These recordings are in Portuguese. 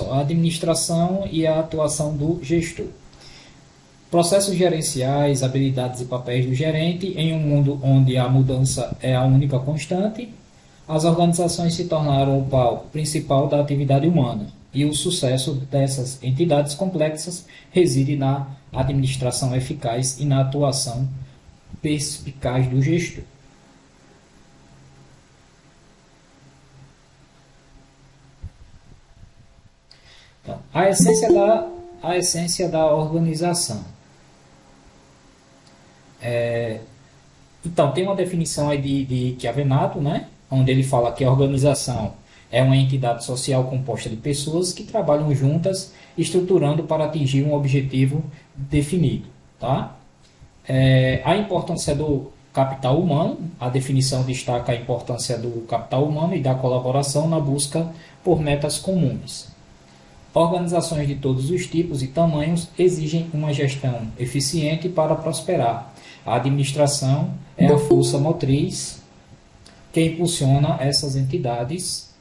A administração e a atuação do gestor. Processos gerenciais, habilidades e papéis do gerente. Em um mundo onde a mudança é a única constante, as organizações se tornaram o palco principal da atividade humana, e o sucesso dessas entidades complexas reside na administração eficaz e na atuação perspicaz do gestor. Então, a essência da organização. Então, tem uma definição aí de Chiavenato, né? Onde ele fala que a organização é uma entidade social composta de pessoas que trabalham juntas, estruturando para atingir um objetivo definido. Tá? A importância do capital humano. A definição destaca a importância do capital humano e da colaboração na busca por metas comuns. Organizações de todos os tipos e tamanhos exigem uma gestão eficiente para prosperar. A administração é a força motriz que impulsiona essas entidades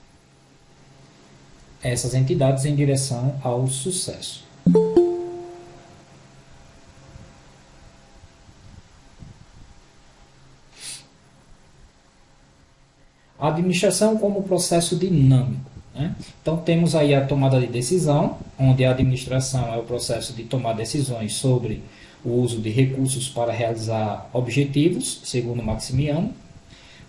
em direção ao sucesso. A administração como processo dinâmico. Né? Então, temos aí a tomada de decisão, onde a administração é o processo de tomar decisões sobre o uso de recursos para realizar objetivos, segundo Maximiano.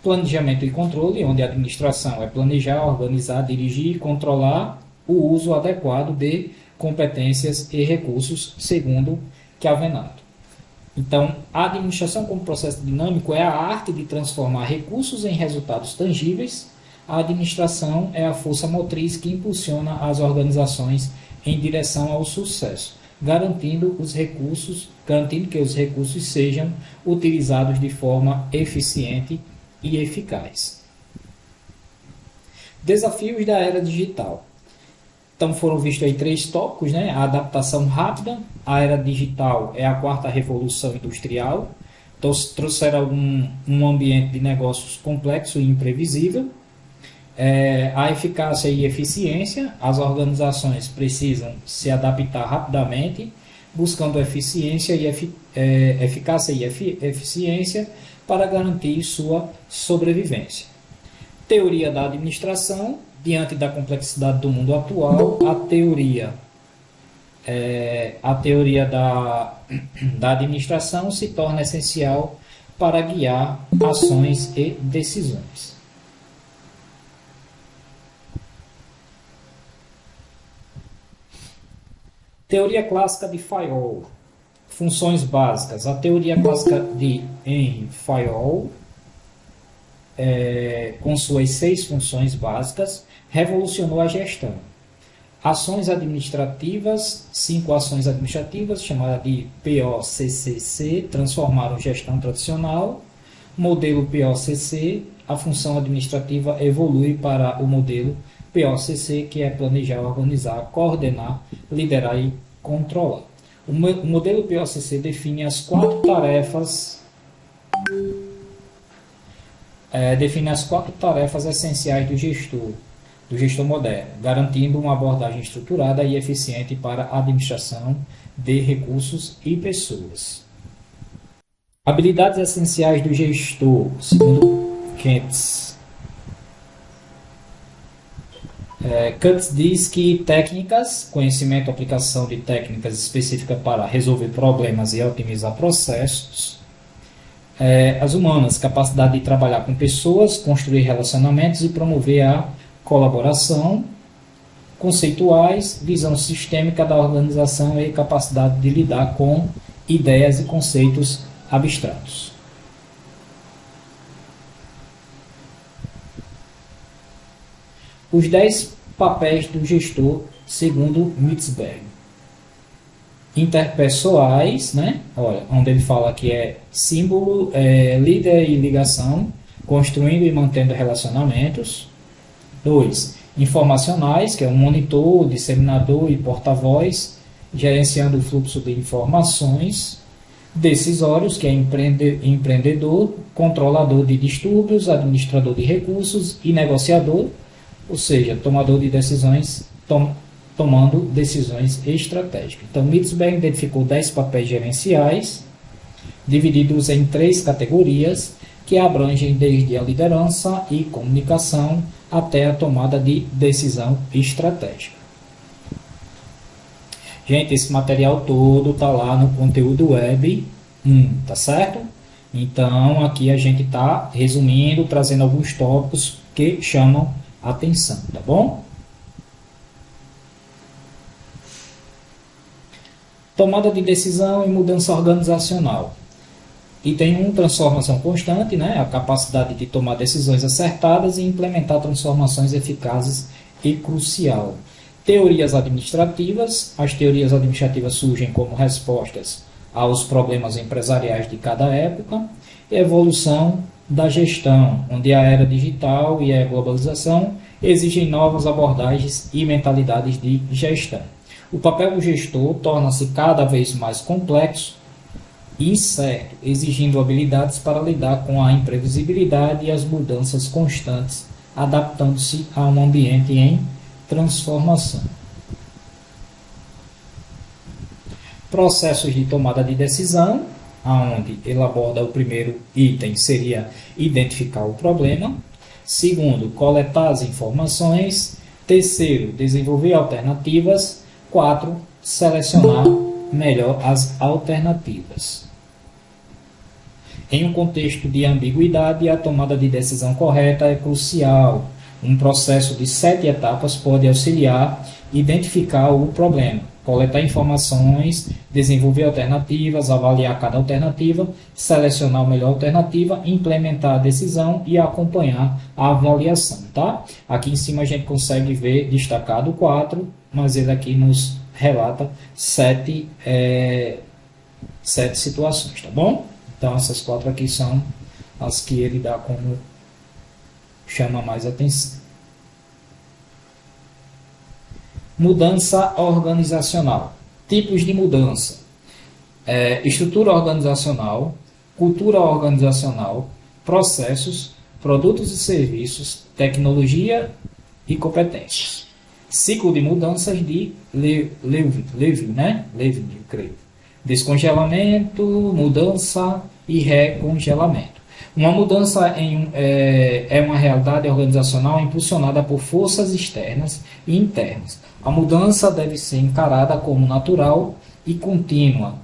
Planejamento e controle, onde a administração é planejar, organizar, dirigir e controlar o uso adequado de competências e recursos, segundo Chiavenato. Então, a administração como processo dinâmico é a arte de transformar recursos em resultados tangíveis. A administração é a força motriz que impulsiona as organizações em direção ao sucesso, garantindo que os recursos sejam utilizados de forma eficiente e eficaz. Desafios da era digital. Então foram vistos aí 3 tópicos, né? A adaptação rápida, a era digital é a 4ª revolução industrial, então trouxeram um ambiente de negócios complexo e imprevisível. A eficácia e eficiência, as organizações precisam se adaptar rapidamente, buscando eficiência e eficácia e eficiência para garantir sua sobrevivência. Teoria da administração. Diante da complexidade do mundo atual, a teoria da administração se torna essencial para guiar ações e decisões. Teoria clássica de Fayol. Funções básicas. A teoria clássica de Henry Fayol, com suas 6 funções básicas, revolucionou a gestão. Ações administrativas, 5 ações administrativas, chamadas de POCCC, transformaram gestão tradicional. Modelo POCC, a função administrativa evolui para o modelo POCC, que é planejar, organizar, coordenar, liderar e controlar. O modelo POCC define as 4 tarefas essenciais do gestor moderno, garantindo uma abordagem estruturada e eficiente para a administração de recursos e pessoas. Habilidades essenciais do gestor, segundo Kentz. Kantz diz que técnicas, conhecimento e aplicação de técnicas específicas para resolver problemas e otimizar processos. As humanas, capacidade de trabalhar com pessoas, construir relacionamentos e promover a colaboração. Conceituais, visão sistêmica da organização e capacidade de lidar com ideias e conceitos abstratos. Os 10 papéis do gestor, segundo Mitzberg. Interpessoais, né? Olha, onde ele fala que é símbolo, líder e ligação, construindo e mantendo relacionamentos. 2. Informacionais, que é um monitor, disseminador e porta-voz, gerenciando o fluxo de informações. Decisórios, que é empreendedor, controlador de distúrbios, administrador de recursos e negociador, ou seja, tomador de decisões tomando decisões estratégicas. Então, Mitzberg identificou 10 papéis gerenciais, divididos em 3 categorias, que abrangem desde a liderança e comunicação até a tomada de decisão estratégica. Gente, esse material todo está lá no conteúdo web 1, tá certo? Então, aqui a gente está resumindo, trazendo alguns tópicos que chamam a atenção, tá bom? Tomada de decisão e mudança organizacional. Item 1, transformação constante, né? A capacidade de tomar decisões acertadas e implementar transformações eficazes e crucial. Teorias administrativas. As teorias administrativas surgem como respostas aos problemas empresariais de cada época. Evolução da gestão, onde a era digital e a globalização exigem novas abordagens e mentalidades de gestão. O papel do gestor torna-se cada vez mais complexo e incerto, exigindo habilidades para lidar com a imprevisibilidade e as mudanças constantes, adaptando-se a um ambiente em transformação. Processos de tomada de decisão, onde ele aborda o primeiro item, seria identificar o problema. Segundo, coletar as informações. Terceiro, desenvolver alternativas. 4. Selecionar melhor as alternativas. Em um contexto de ambiguidade, a tomada de decisão correta é crucial. Um processo de 7 etapas pode auxiliar a identificar o problema, coletar informações, desenvolver alternativas, avaliar cada alternativa, selecionar a melhor alternativa, implementar a decisão e acompanhar a avaliação. Tá? Aqui em cima a gente consegue ver destacado 4, mas ele aqui nos relata 7 situações, tá bom? Então essas 4 aqui são as que ele dá como chama mais atenção. Mudança organizacional. Tipos de mudança. Estrutura organizacional, cultura organizacional, processos, produtos e serviços, tecnologia e competências. Ciclo de mudanças de Levin, né? Levin, eu creio. Descongelamento, mudança e recongelamento. Uma mudança é uma realidade organizacional impulsionada por forças externas e internas. A mudança deve ser encarada como natural e contínua.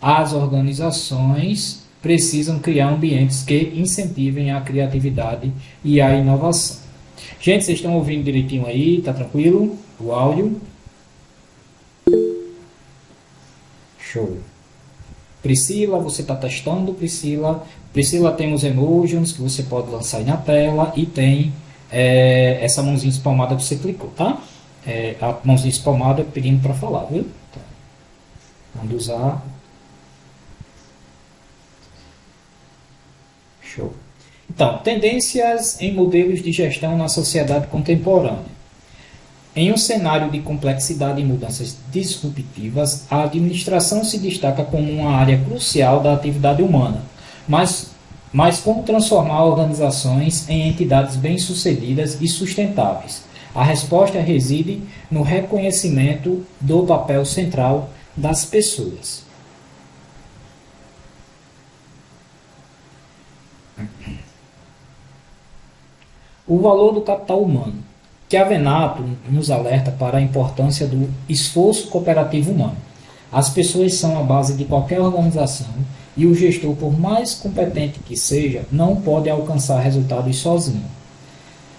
As organizações precisam criar ambientes que incentivem a criatividade e a inovação. Gente, vocês estão ouvindo direitinho aí? Tá tranquilo? O áudio? Show. Priscila, você está testando, Priscila? Priscila tem os emojis que você pode lançar aí na tela e tem essa mãozinha espalmada que você clicou, tá? A mãozinha espalmada pedindo para falar, viu? Tá. Vamos usar. Show. Então, tendências em modelos de gestão na sociedade contemporânea. Em um cenário de complexidade e mudanças disruptivas, a administração se destaca como uma área crucial da atividade humana. Mas como transformar organizações em entidades bem-sucedidas e sustentáveis? A resposta reside no reconhecimento do papel central das pessoas. O valor do capital humano. Chiavenato nos alerta para a importância do esforço cooperativo humano. As pessoas são a base de qualquer organização e o gestor, por mais competente que seja, não pode alcançar resultados sozinho.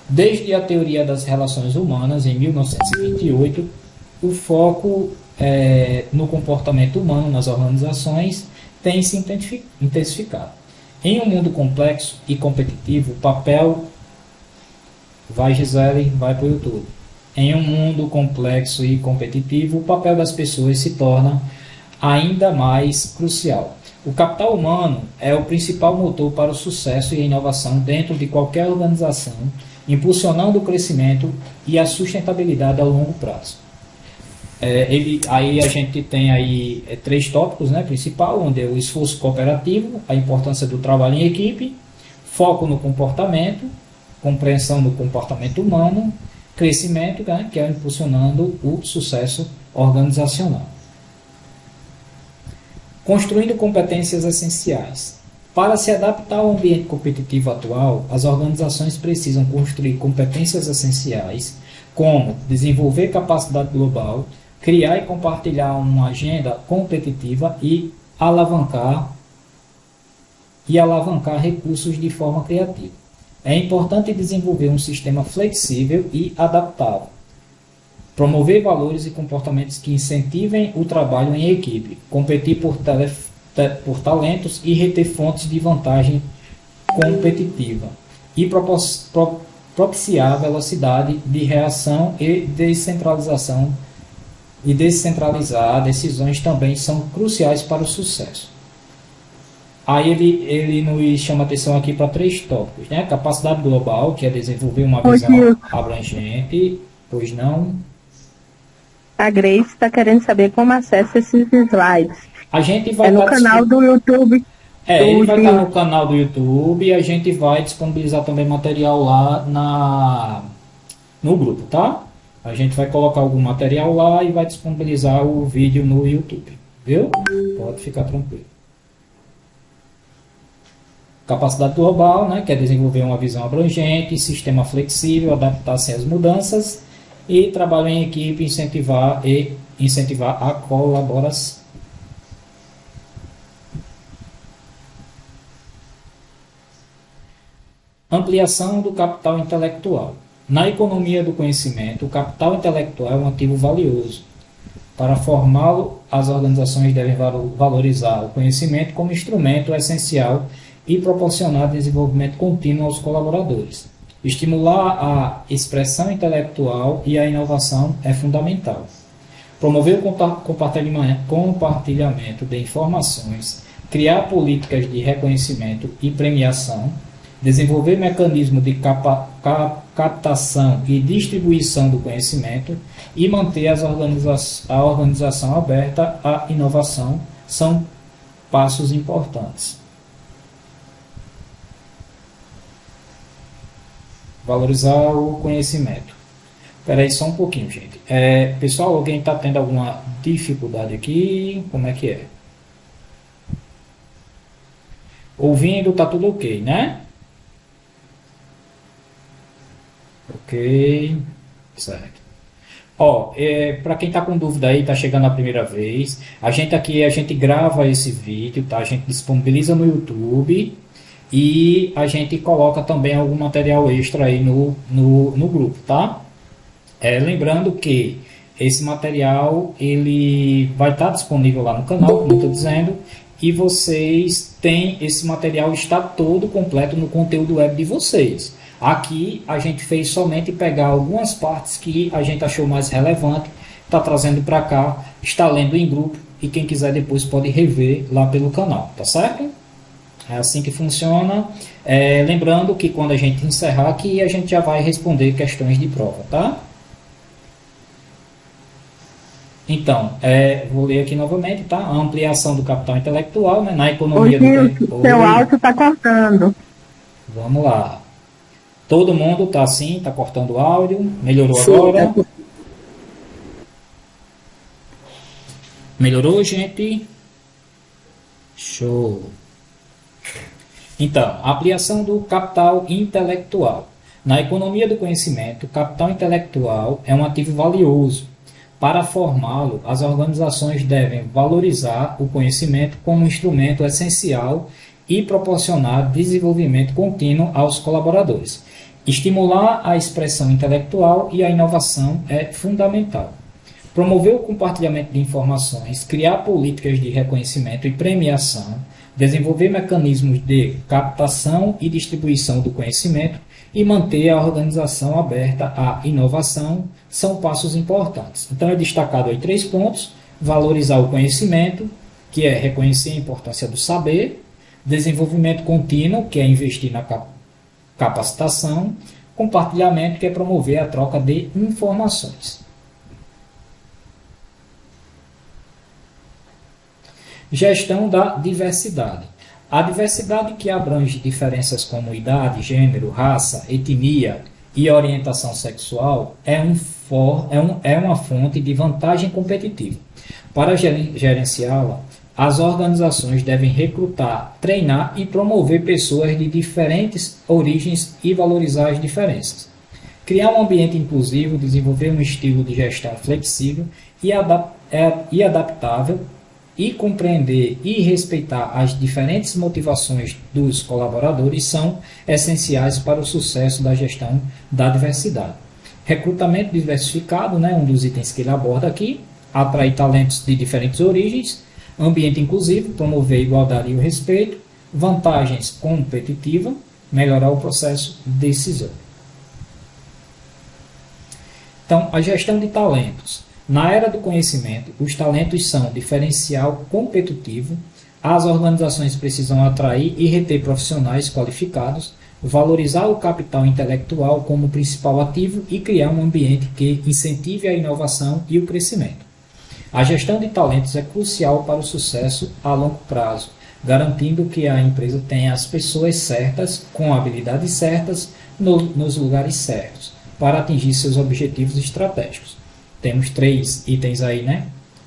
Desde a teoria das relações humanas, em 1928, o foco no comportamento humano nas organizações tem se intensificado. Em um mundo complexo e competitivo, o papel... Vai, Gisele, vai para o YouTube. Em um mundo complexo e competitivo, o papel das pessoas se torna ainda mais crucial. O capital humano é o principal motor para o sucesso e a inovação dentro de qualquer organização, impulsionando o crescimento e a sustentabilidade ao longo prazo. Aí a gente tem aí 3 tópicos, né, principal, onde é o esforço cooperativo, a importância do trabalho em equipe, foco no comportamento, compreensão do comportamento humano crescimento, né, que é impulsionando o sucesso organizacional. Construindo competências essenciais. Para se adaptar ao ambiente competitivo atual, as organizações precisam construir competências essenciais, como desenvolver capacidade global, criar e compartilhar uma agenda competitiva e alavancar recursos de forma criativa. É importante desenvolver um sistema flexível e adaptável. Promover valores e comportamentos que incentivem o trabalho em equipe, competir por talentos e reter fontes de vantagem competitiva, e propiciar velocidade de reação e descentralização, e descentralizar decisões também são cruciais para o sucesso. Aí ele nos chama atenção aqui para 3 tópicos, né? Capacidade global, que é desenvolver uma visão abrangente, pois não. A Grace está querendo saber como acessa esses slides. A gente vai no canal do YouTube. Ele vai estar no canal do YouTube e a gente vai disponibilizar também material lá no grupo, tá? A gente vai colocar algum material lá e vai disponibilizar o vídeo no YouTube, viu? Pode ficar tranquilo. Capacidade global, né, que é desenvolver uma visão abrangente, sistema flexível, adaptar-se às mudanças e trabalho em equipe, incentivar a colaboração. Ampliação do capital intelectual. Na economia do conhecimento, o capital intelectual é um ativo valioso. Para formá-lo, as organizações devem valorizar o conhecimento como instrumento essencial e proporcionar desenvolvimento contínuo aos colaboradores. Estimular a expressão intelectual e a inovação é fundamental. Promover o compartilhamento de informações, criar políticas de reconhecimento e premiação, desenvolver mecanismos de captação e distribuição do conhecimento e manter a organização aberta à inovação são passos importantes. Valorizar o conhecimento. Espera aí só um pouquinho, gente. Pessoal, alguém está tendo alguma dificuldade aqui? Como é que é? Ouvindo, tá tudo ok, né? Ok, certo. Para quem está com dúvida aí, está chegando a primeira vez, a gente grava esse vídeo, tá? A gente disponibiliza no YouTube e a gente coloca também algum material extra aí no grupo, tá? Lembrando que esse material ele vai estar disponível lá no canal, como eu estou dizendo, e vocês têm esse material, está todo completo no conteúdo web de vocês. Aqui a gente fez somente pegar algumas partes que a gente achou mais relevante, está trazendo para cá, está lendo em grupo e quem quiser depois pode rever lá pelo canal, tá certo? É assim que funciona. Lembrando que quando a gente encerrar aqui, a gente já vai responder questões de prova, tá? Então, vou ler aqui novamente, tá? A ampliação do capital intelectual, né, na economia do... Seu áudio está cortando. Vamos lá. Todo mundo está assim, está cortando o áudio. Melhorou agora? Melhorou, gente? Show. Então, a ampliação do capital intelectual. Na economia do conhecimento, o capital intelectual é um ativo valioso. Para formá-lo, as organizações devem valorizar o conhecimento como um instrumento essencial e proporcionar desenvolvimento contínuo aos colaboradores. Estimular a expressão intelectual e a inovação é fundamental. Promover o compartilhamento de informações, criar políticas de reconhecimento e premiação, desenvolver mecanismos de captação e distribuição do conhecimento e manter a organização aberta à inovação são passos importantes. Então é destacado aí 3 pontos: valorizar o conhecimento, que é reconhecer a importância do saber; desenvolvimento contínuo, que é investir na capacitação; compartilhamento, que é promover a troca de informações. Gestão da diversidade. A diversidade, que abrange diferenças como idade, gênero, raça, etnia e orientação sexual é uma fonte de vantagem competitiva. Para gerenciá-la, as organizações devem recrutar, treinar e promover pessoas de diferentes origens e valorizar as diferenças. Criar um ambiente inclusivo, desenvolver um estilo de gestão flexível e adaptável e compreender e respeitar as diferentes motivações dos colaboradores são essenciais para o sucesso da gestão da diversidade. Recrutamento diversificado, um dos itens que ele aborda aqui, atrair talentos de diferentes origens, ambiente inclusivo, promover a igualdade e o respeito, vantagens competitivas, melhorar o processo decisório. Então, a gestão de talentos. Na era do conhecimento, os talentos são diferencial competitivo, as organizações precisam atrair e reter profissionais qualificados, valorizar o capital intelectual como principal ativo e criar um ambiente que incentive a inovação e o crescimento. A gestão de talentos é crucial para o sucesso a longo prazo, garantindo que a empresa tenha as pessoas certas, com habilidades certas, nos lugares certos, para atingir seus objetivos estratégicos. Temos 3 itens aí,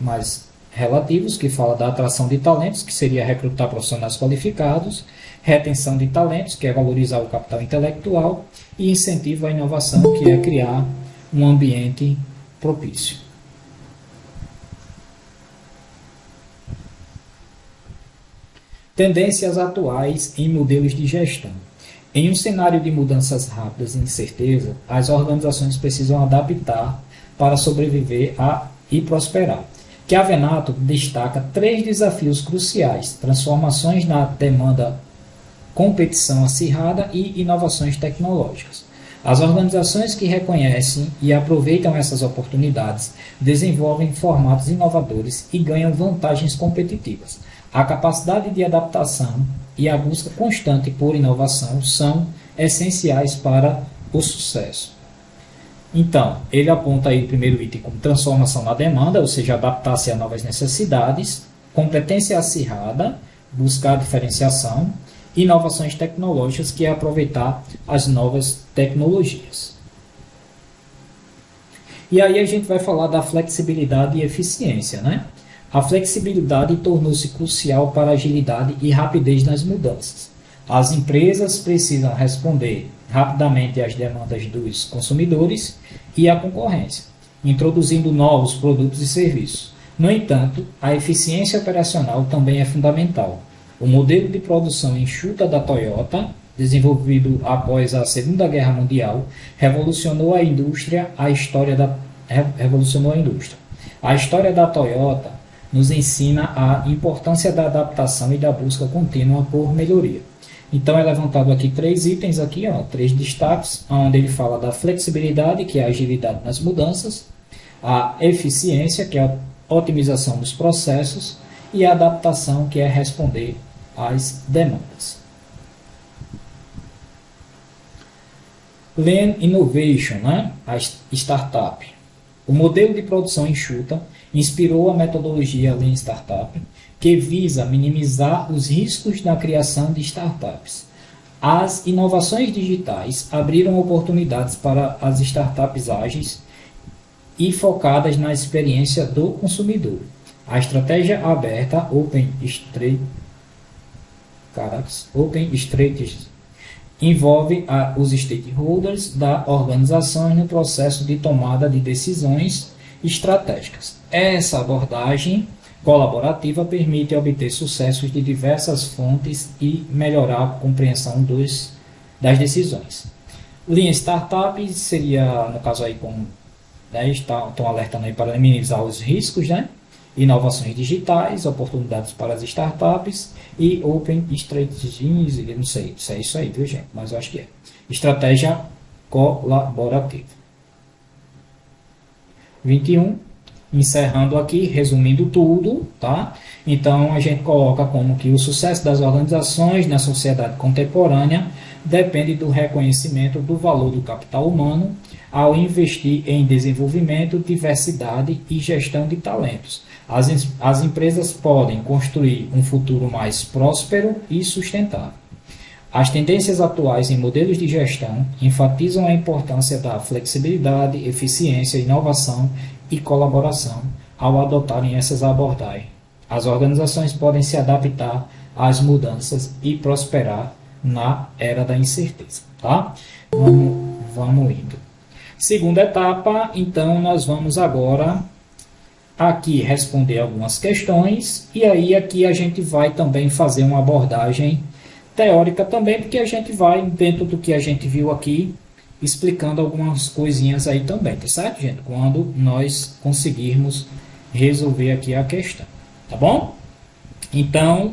mais relativos, que fala da atração de talentos, que seria recrutar profissionais qualificados, retenção de talentos, que é valorizar o capital intelectual, e incentivo à inovação, que é criar um ambiente propício. Tendências atuais em modelos de gestão. Em um cenário de mudanças rápidas e incerteza, as organizações precisam adaptar para sobreviver e prosperar. Chiavenato destaca 3 desafios cruciais: transformações na demanda, competição acirrada e inovações tecnológicas. As organizações que reconhecem e aproveitam essas oportunidades desenvolvem formatos inovadores e ganham vantagens competitivas. A capacidade de adaptação e a busca constante por inovação são essenciais para o sucesso. Então, ele aponta aí o primeiro item como transformação na demanda, ou seja, adaptar-se a novas necessidades, competência acirrada, buscar diferenciação, inovações tecnológicas, que é aproveitar as novas tecnologias. E aí a gente vai falar da flexibilidade e eficiência, A flexibilidade tornou-se crucial para a agilidade e rapidez nas mudanças. As empresas precisam responder rapidamente às demandas dos consumidores e à concorrência, introduzindo novos produtos e serviços. No entanto, a eficiência operacional também é fundamental. O modelo de produção enxuta da Toyota, desenvolvido após a Segunda Guerra Mundial, revolucionou a indústria. A história da Toyota nos ensina a importância da adaptação e da busca contínua por melhoria. Então é levantado aqui 3 itens, 3 destaques, onde ele fala da flexibilidade, que é a agilidade nas mudanças, a eficiência, que é a otimização dos processos, e a adaptação, que é responder às demandas. Lean Innovation, a startup. O modelo de produção enxuta inspirou a metodologia Lean Startup, que visa minimizar os riscos na criação de startups. As inovações digitais abriram oportunidades para as startups ágeis e focadas na experiência do consumidor. A estratégia aberta, Open Strategy, envolve os stakeholders da organização no processo de tomada de decisões estratégicas. Essa abordagem colaborativa permite obter sucessos de diversas fontes e melhorar a compreensão das decisões. Lean Startup seria, no caso aí, como estão alertando aí para minimizar os riscos, inovações digitais, oportunidades para as startups e Open Strategies, eu não sei se é isso aí, viu, gente? Mas eu acho que é. Estratégia colaborativa. 21. Encerrando aqui, resumindo tudo, Então, a gente coloca como que o sucesso das organizações na sociedade contemporânea depende do reconhecimento do valor do capital humano ao investir em desenvolvimento, diversidade e gestão de talentos. As empresas podem construir um futuro mais próspero e sustentável. As tendências atuais em modelos de gestão enfatizam a importância da flexibilidade, eficiência, inovação e colaboração ao adotarem essas abordagens. As organizações podem se adaptar às mudanças e prosperar na era da incerteza. Tá? Vamos indo. Segunda etapa, então, nós vamos agora aqui responder algumas questões, e aí aqui a gente vai também fazer uma abordagem teórica também, porque a gente vai, dentro do que a gente viu aqui, explicando algumas coisinhas aí também, tá certo, gente? Quando nós conseguirmos resolver aqui a questão, tá bom? Então,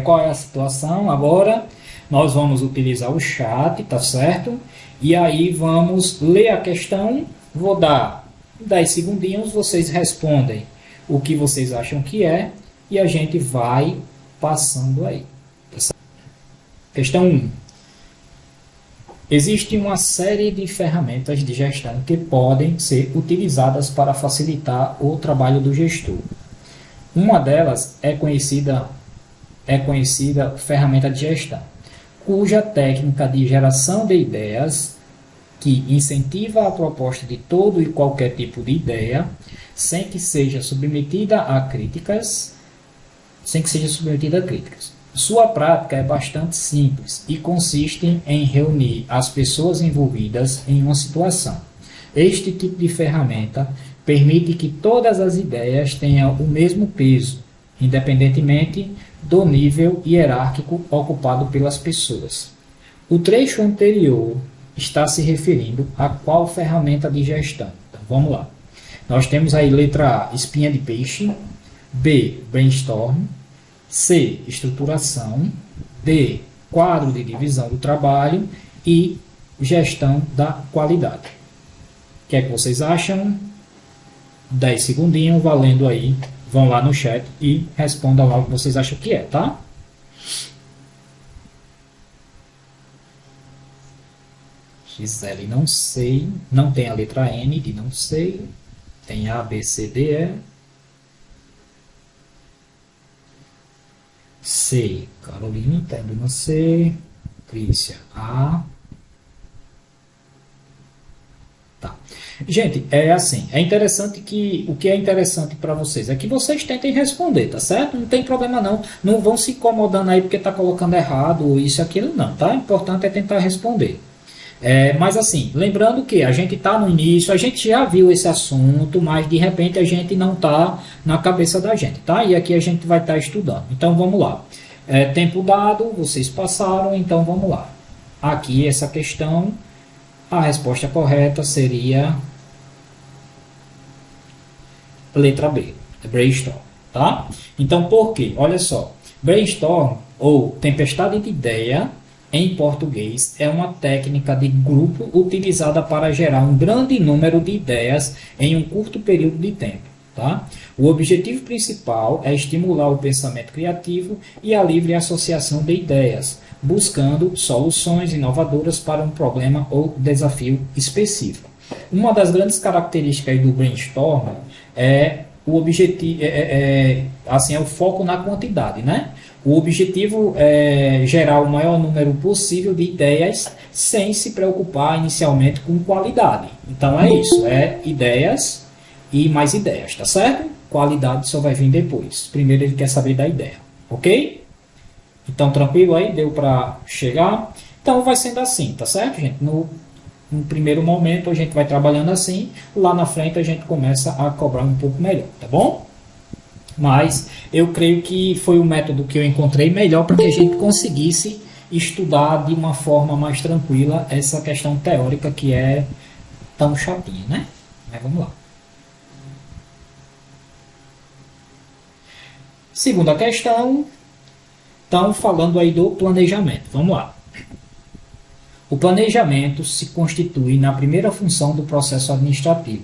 qual é a situação? Agora, nós vamos utilizar o chat, tá certo? E aí vamos ler a questão, vou dar 10 segundinhos, vocês respondem o que vocês acham que é, e a gente vai passando aí. Tá certo? Questão 1. Existe uma série de ferramentas de gestão que podem ser utilizadas para facilitar o trabalho do gestor. Uma delas é conhecida ferramenta de gestão, cuja técnica de geração de ideias, que incentiva a proposta de todo e qualquer tipo de ideia, sem que seja submetida a críticas. Sua prática é bastante simples e consiste em reunir as pessoas envolvidas em uma situação. Este tipo de ferramenta permite que todas as ideias tenham o mesmo peso, independentemente do nível hierárquico ocupado pelas pessoas. O trecho anterior está se referindo a qual ferramenta de gestão? Então, vamos lá. Nós temos aí letra A, espinha de peixe, B, brainstorm, C, estruturação, D, quadro de divisão do trabalho e gestão da qualidade. O que é que vocês acham? 10 segundinhos, valendo aí. Vão lá no chat e respondam lá o que vocês acham que é, tá? Gisele, não sei. Não tem a letra N de não sei. Tem A, B, C, D, E. C. Carolina, Tebna, C. Crícia, A. Tá. Gente, é assim, é interessante que, o que é interessante para vocês é que vocês tentem responder, tá certo? Não tem problema não, não vão se incomodando aí porque tá colocando errado, isso e aquilo não, tá? O importante é tentar responder. Mas assim, lembrando que a gente está no início, a gente já viu esse assunto, mas de repente a gente não está na cabeça da gente, tá? E aqui a gente vai estar estudando. Então vamos lá. Tempo dado, vocês passaram, então vamos lá. Aqui essa questão, a resposta correta seria letra B, brainstorm, tá? Então por quê? Olha só, brainstorm ou tempestade de ideia, em português, é uma técnica de grupo utilizada para gerar um grande número de ideias em um curto período de tempo. Tá? O objetivo principal é estimular o pensamento criativo e a livre associação de ideias, buscando soluções inovadoras para um problema ou desafio específico. Uma das grandes características do brainstorm é o objetivo, assim, é o foco na quantidade, né? O objetivo é gerar o maior número possível de ideias sem se preocupar inicialmente com qualidade. Então é isso, ideias e mais ideias, tá certo? Qualidade só vai vir depois. Primeiro ele quer saber da ideia, ok? Então tranquilo aí, deu para chegar? Então vai sendo assim, tá certo, gente? No primeiro momento a gente vai trabalhando assim, lá na frente a gente começa a cobrar um pouco melhor, tá bom? Mas eu creio que foi o método que eu encontrei melhor para que a gente conseguisse estudar de uma forma mais tranquila essa questão teórica que é tão chatinha, né? Mas vamos lá. Segunda questão, estão falando aí do planejamento. Vamos lá. O planejamento se constitui na primeira função do processo administrativo,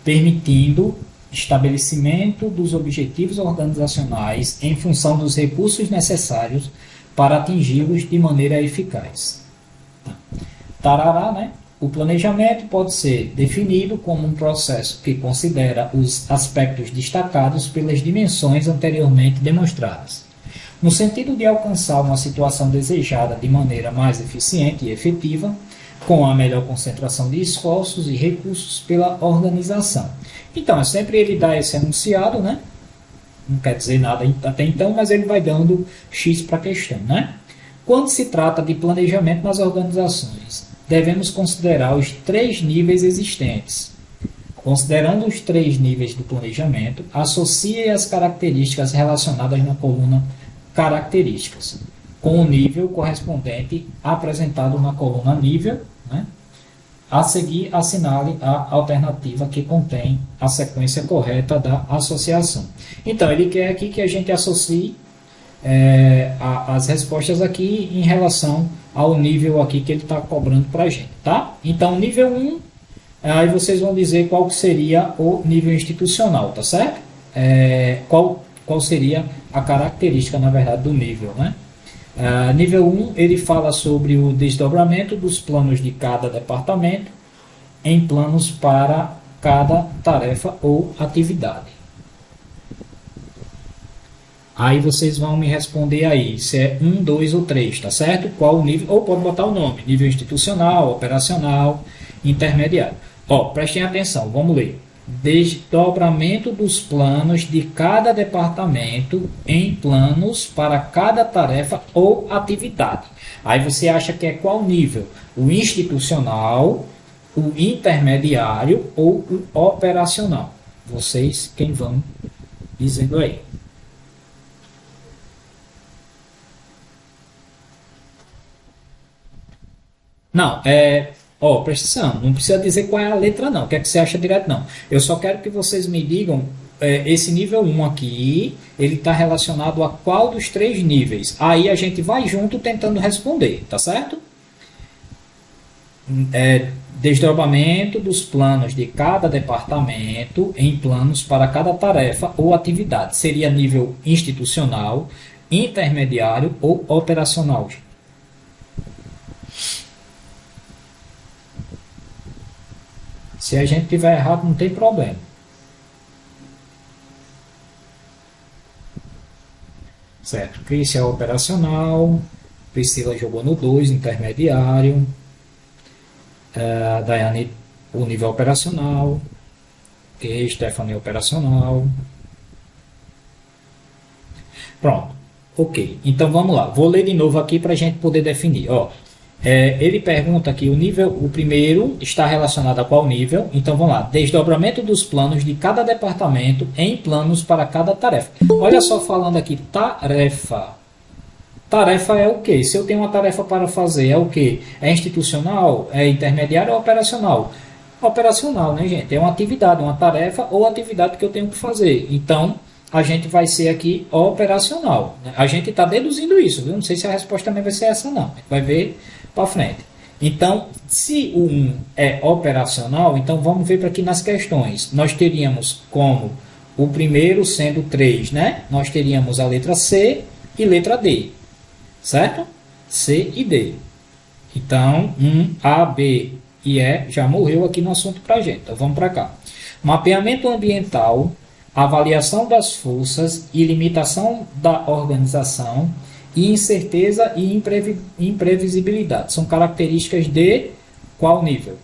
permitindo estabelecimento dos objetivos organizacionais em função dos recursos necessários para atingi-los de maneira eficaz. Tarará, né? O planejamento pode ser definido como um processo que considera os aspectos destacados pelas dimensões anteriormente demonstradas. no sentido de alcançar uma situação desejada de maneira mais eficiente e efetiva, com a melhor concentração de esforços e recursos pela organização. Então, sempre ele dá esse enunciado, né? Não quer dizer nada até então, mas ele vai dando X para a questão, né? Quando se trata de planejamento nas organizações, devemos considerar os 3 níveis existentes. Considerando os 3 níveis do planejamento, associe as características relacionadas na coluna características, com o nível correspondente apresentado na coluna nível, né? A seguir, assinale a alternativa que contém a sequência correta da associação. Então, ele quer aqui que a gente associe as respostas aqui em relação ao nível aqui que ele está cobrando para a gente, tá? Então, nível 1, aí vocês vão dizer qual seria o nível institucional, tá certo? Qual seria a característica, na verdade, do nível, né? Nível 1, ele fala sobre o desdobramento dos planos de cada departamento em planos para cada tarefa ou atividade. Aí vocês vão me responder aí se é 1, 2 ou 3, tá certo? Qual o nível, ou pode botar o nome, nível institucional, operacional, intermediário. Ó, prestem atenção, vamos ler. Desdobramento dos planos de cada departamento em planos para cada tarefa ou atividade. Aí você acha que é qual nível? O institucional, o intermediário ou o operacional? Vocês quem vão dizendo aí. Não, presta atenção, não precisa dizer qual é a letra não, o que é que você acha direto não. Eu só quero que vocês me digam, esse nível 1 aqui, ele está relacionado a qual dos 3 níveis. Aí a gente vai junto tentando responder, tá certo? Desdobramento dos planos de cada departamento em planos para cada tarefa ou atividade. Seria nível institucional, intermediário ou operacional. Se a gente tiver errado, não tem problema. Certo. Cris é operacional. Priscila jogou no 2, intermediário. Daiane, o nível operacional. Ok, Stephanie, operacional. Pronto. Ok. Então vamos lá. Vou ler de novo aqui para a gente poder definir. Ó. Ele pergunta aqui, o primeiro está relacionado a qual nível? Então vamos lá, desdobramento dos planos de cada departamento em planos para cada tarefa. Olha só falando aqui, tarefa. Tarefa é o quê? Se eu tenho uma tarefa para fazer, é o quê? É institucional? É intermediário ou operacional? Operacional, né, gente? É uma atividade, uma tarefa ou atividade que eu tenho que fazer. Então, a gente vai ser aqui operacional. A gente está deduzindo isso, viu? Não sei se a resposta também vai ser essa, não. A gente vai ver para frente. Então, se o 1 é operacional, então vamos ver para aqui nas questões. Nós teríamos como o primeiro sendo 3, né? Nós teríamos a letra C e letra D, certo? C e D. Então, 1, A, B e E já morreu aqui no assunto para a gente. Então, vamos para cá. Mapeamento ambiental, avaliação das forças e limitação da organização, e incerteza e imprevisibilidade. São características de qual nível?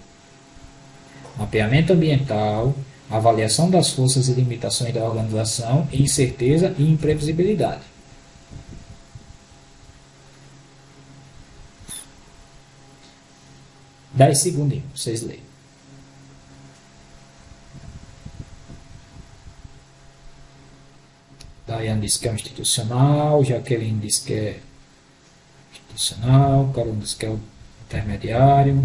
Mapeamento ambiental, avaliação das forças e limitações da organização, e incerteza e imprevisibilidade. Dez segundinhos, vocês leem. Daiane disse que é um institucional, Jaqueline disse que é institucional, Carol disse que é o intermediário.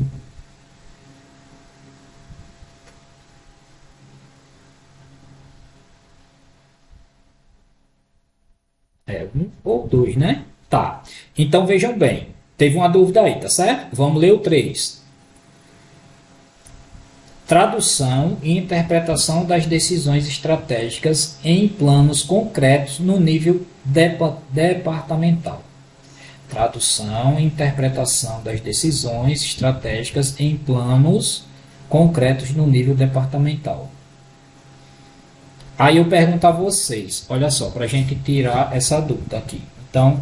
É 1 ou 2, né? Tá. Então vejam bem, teve uma dúvida aí, tá certo? Vamos ler o 3. Tradução e interpretação das decisões estratégicas em planos concretos no nível departamental. Tradução e interpretação das decisões estratégicas em planos concretos no nível departamental. Aí eu pergunto a vocês, olha só, para a gente tirar essa dúvida aqui. Então,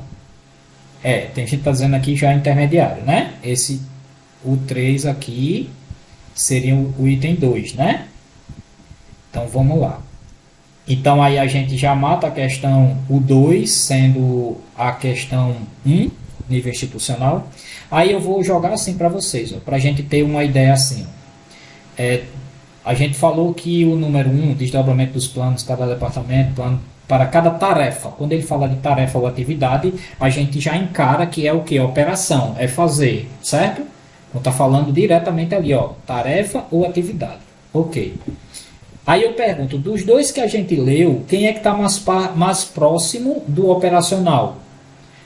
tem gente que está dizendo aqui já intermediário, né? O 3 aqui seria o item 2, né? Então, vamos lá. Então, aí a gente já mata a questão, o 2 sendo a questão 1, nível institucional. Aí eu vou jogar assim para vocês, para a gente ter uma ideia assim. A gente falou que o número 1, desdobramento dos planos, cada departamento, plano para cada tarefa. Quando ele fala de tarefa ou atividade, a gente já encara que é o que? Operação, é fazer, certo? Então está falando diretamente ali, ó, tarefa ou atividade. Ok. Aí eu pergunto, dos dois que a gente leu, quem é que está mais próximo do operacional?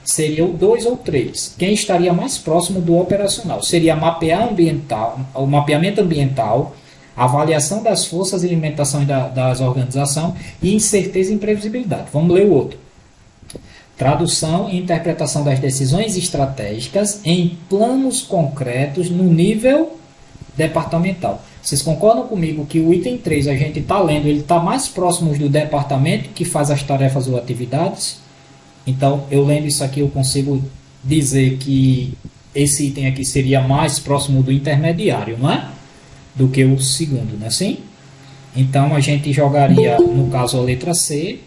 Seria o 2 ou 3. Quem estaria mais próximo do operacional? Seria o mapeamento ambiental, avaliação das forças e limitações das organizações e incerteza e imprevisibilidade. Vamos ler o outro. Tradução e interpretação das decisões estratégicas em planos concretos no nível departamental. Vocês concordam comigo que o item 3 a gente está lendo, ele está mais próximo do departamento que faz as tarefas ou atividades? Então, eu lendo isso aqui, eu consigo dizer que esse item aqui seria mais próximo do intermediário, não é? Do que o segundo, não é assim? Então, a gente jogaria, no caso, a letra C,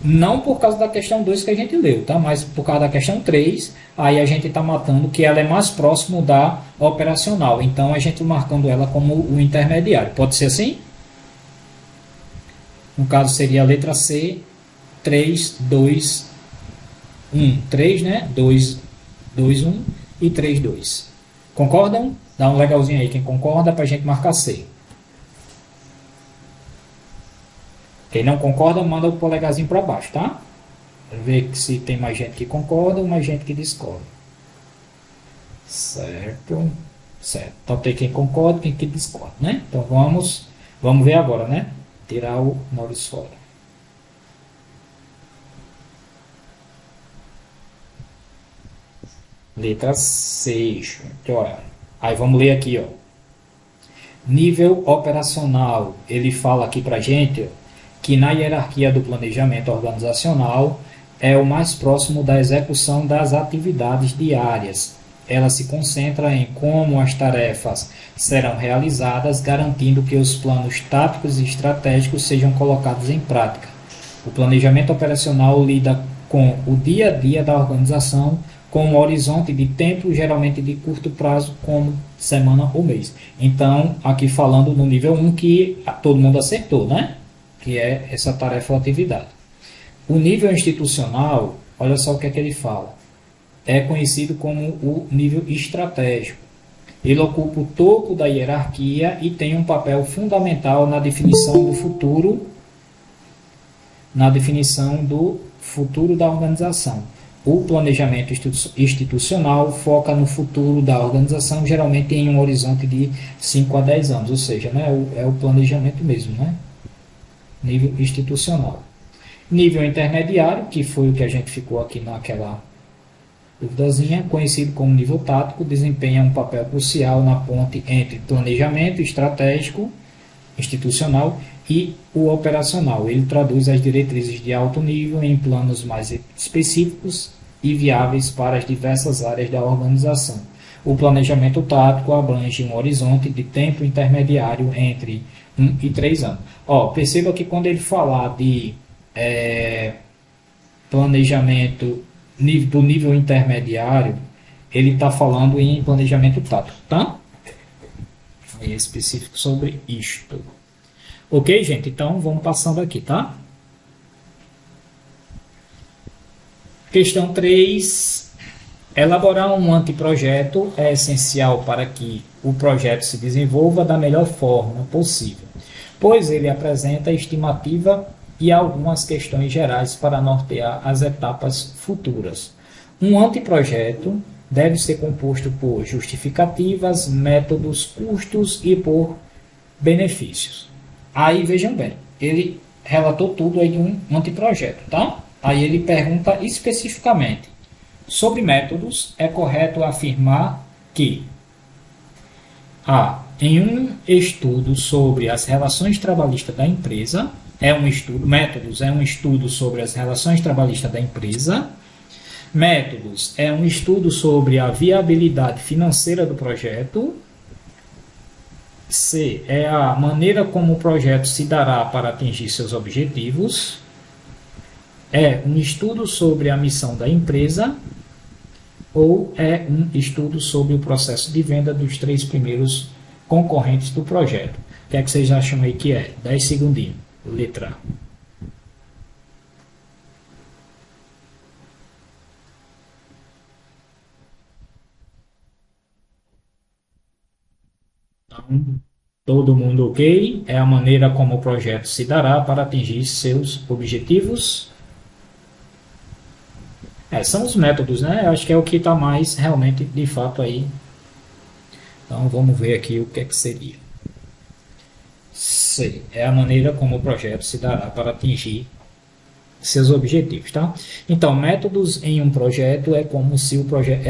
não por causa da questão 2 que a gente leu, tá? Mas por causa da questão 3, aí a gente está matando que ela é mais próximo da operacional. Então, a gente marcando ela como o intermediário. Pode ser assim? No caso, seria a letra C, 3, 2, 1. 3, né? 2, 2, 1 e 3, 2. Concordam? Dá um legalzinho aí. Quem concorda para a gente marcar C. Quem não concorda, manda o polegarzinho para baixo, tá? Para ver se tem mais gente que concorda ou mais gente que discorda. Certo. Certo. Então tem quem concorda e quem discorda, né? Então vamos ver agora, né? Tirar o Maurício fora. Letra 6. Olha. Aí vamos ler aqui, ó. Nível operacional. Ele fala aqui pra gente, ó, que na hierarquia do planejamento organizacional é o mais próximo da execução das atividades diárias. Ela se concentra em como as tarefas serão realizadas, garantindo que os planos táticos e estratégicos sejam colocados em prática. O planejamento operacional lida com o dia a dia da organização, com um horizonte de tempo, geralmente de curto prazo, como semana ou mês. Então, aqui falando no nível 1, que todo mundo acertou, né? Que é essa tarefa ou atividade. O nível institucional, olha só o que é que ele fala, é conhecido como o nível estratégico. Ele ocupa o topo da hierarquia e tem um papel fundamental na definição do futuro, da organização. O planejamento institucional foca no futuro da organização, geralmente em um horizonte de 5 a 10 anos, ou seja, né, é o planejamento mesmo, né? Nível institucional. Nível intermediário, que foi o que a gente ficou aqui naquela duvidazinha, conhecido como nível tático, desempenha um papel crucial na ponte entre planejamento estratégico, institucional e o operacional. Ele traduz as diretrizes de alto nível em planos mais específicos e viáveis para as diversas áreas da organização. O planejamento tático abrange um horizonte de tempo intermediário entre 1 e 3 anos. Perceba que quando ele falar de planejamento do nível intermediário, ele está falando em planejamento tático, tá? É específico sobre isto. Ok, gente? Então, vamos passando aqui, tá? Questão 3. Elaborar um anteprojeto é essencial para que o projeto se desenvolva da melhor forma possível, pois ele apresenta estimativa e algumas questões gerais para nortear as etapas futuras. Um anteprojeto deve ser composto por justificativas, métodos, custos e por benefícios. Aí vejam bem, ele relatou tudo aí de um anteprojeto, tá? Aí ele pergunta especificamente sobre métodos. É correto afirmar que em um estudo sobre as relações trabalhistas da empresa, é um estudo, métodos é um estudo sobre as relações trabalhistas da empresa. Métodos é um estudo sobre a viabilidade financeira do projeto. C é a maneira como o projeto se dará para atingir seus objetivos. É um estudo sobre a missão da empresa. Ou é um estudo sobre o processo de venda dos 3 primeiros concorrentes do projeto. O que é que vocês acham aí que é? 10 segundinhos. Letra A. Então, todo mundo ok? É a maneira como o projeto se dará para atingir seus objetivos. São os métodos, né? Eu acho que é o que está mais realmente, de fato, aí. Então, vamos ver aqui o que é que seria. C. É a maneira como o projeto se dará para atingir seus objetivos, tá? Então, métodos em um projeto é como se o projeto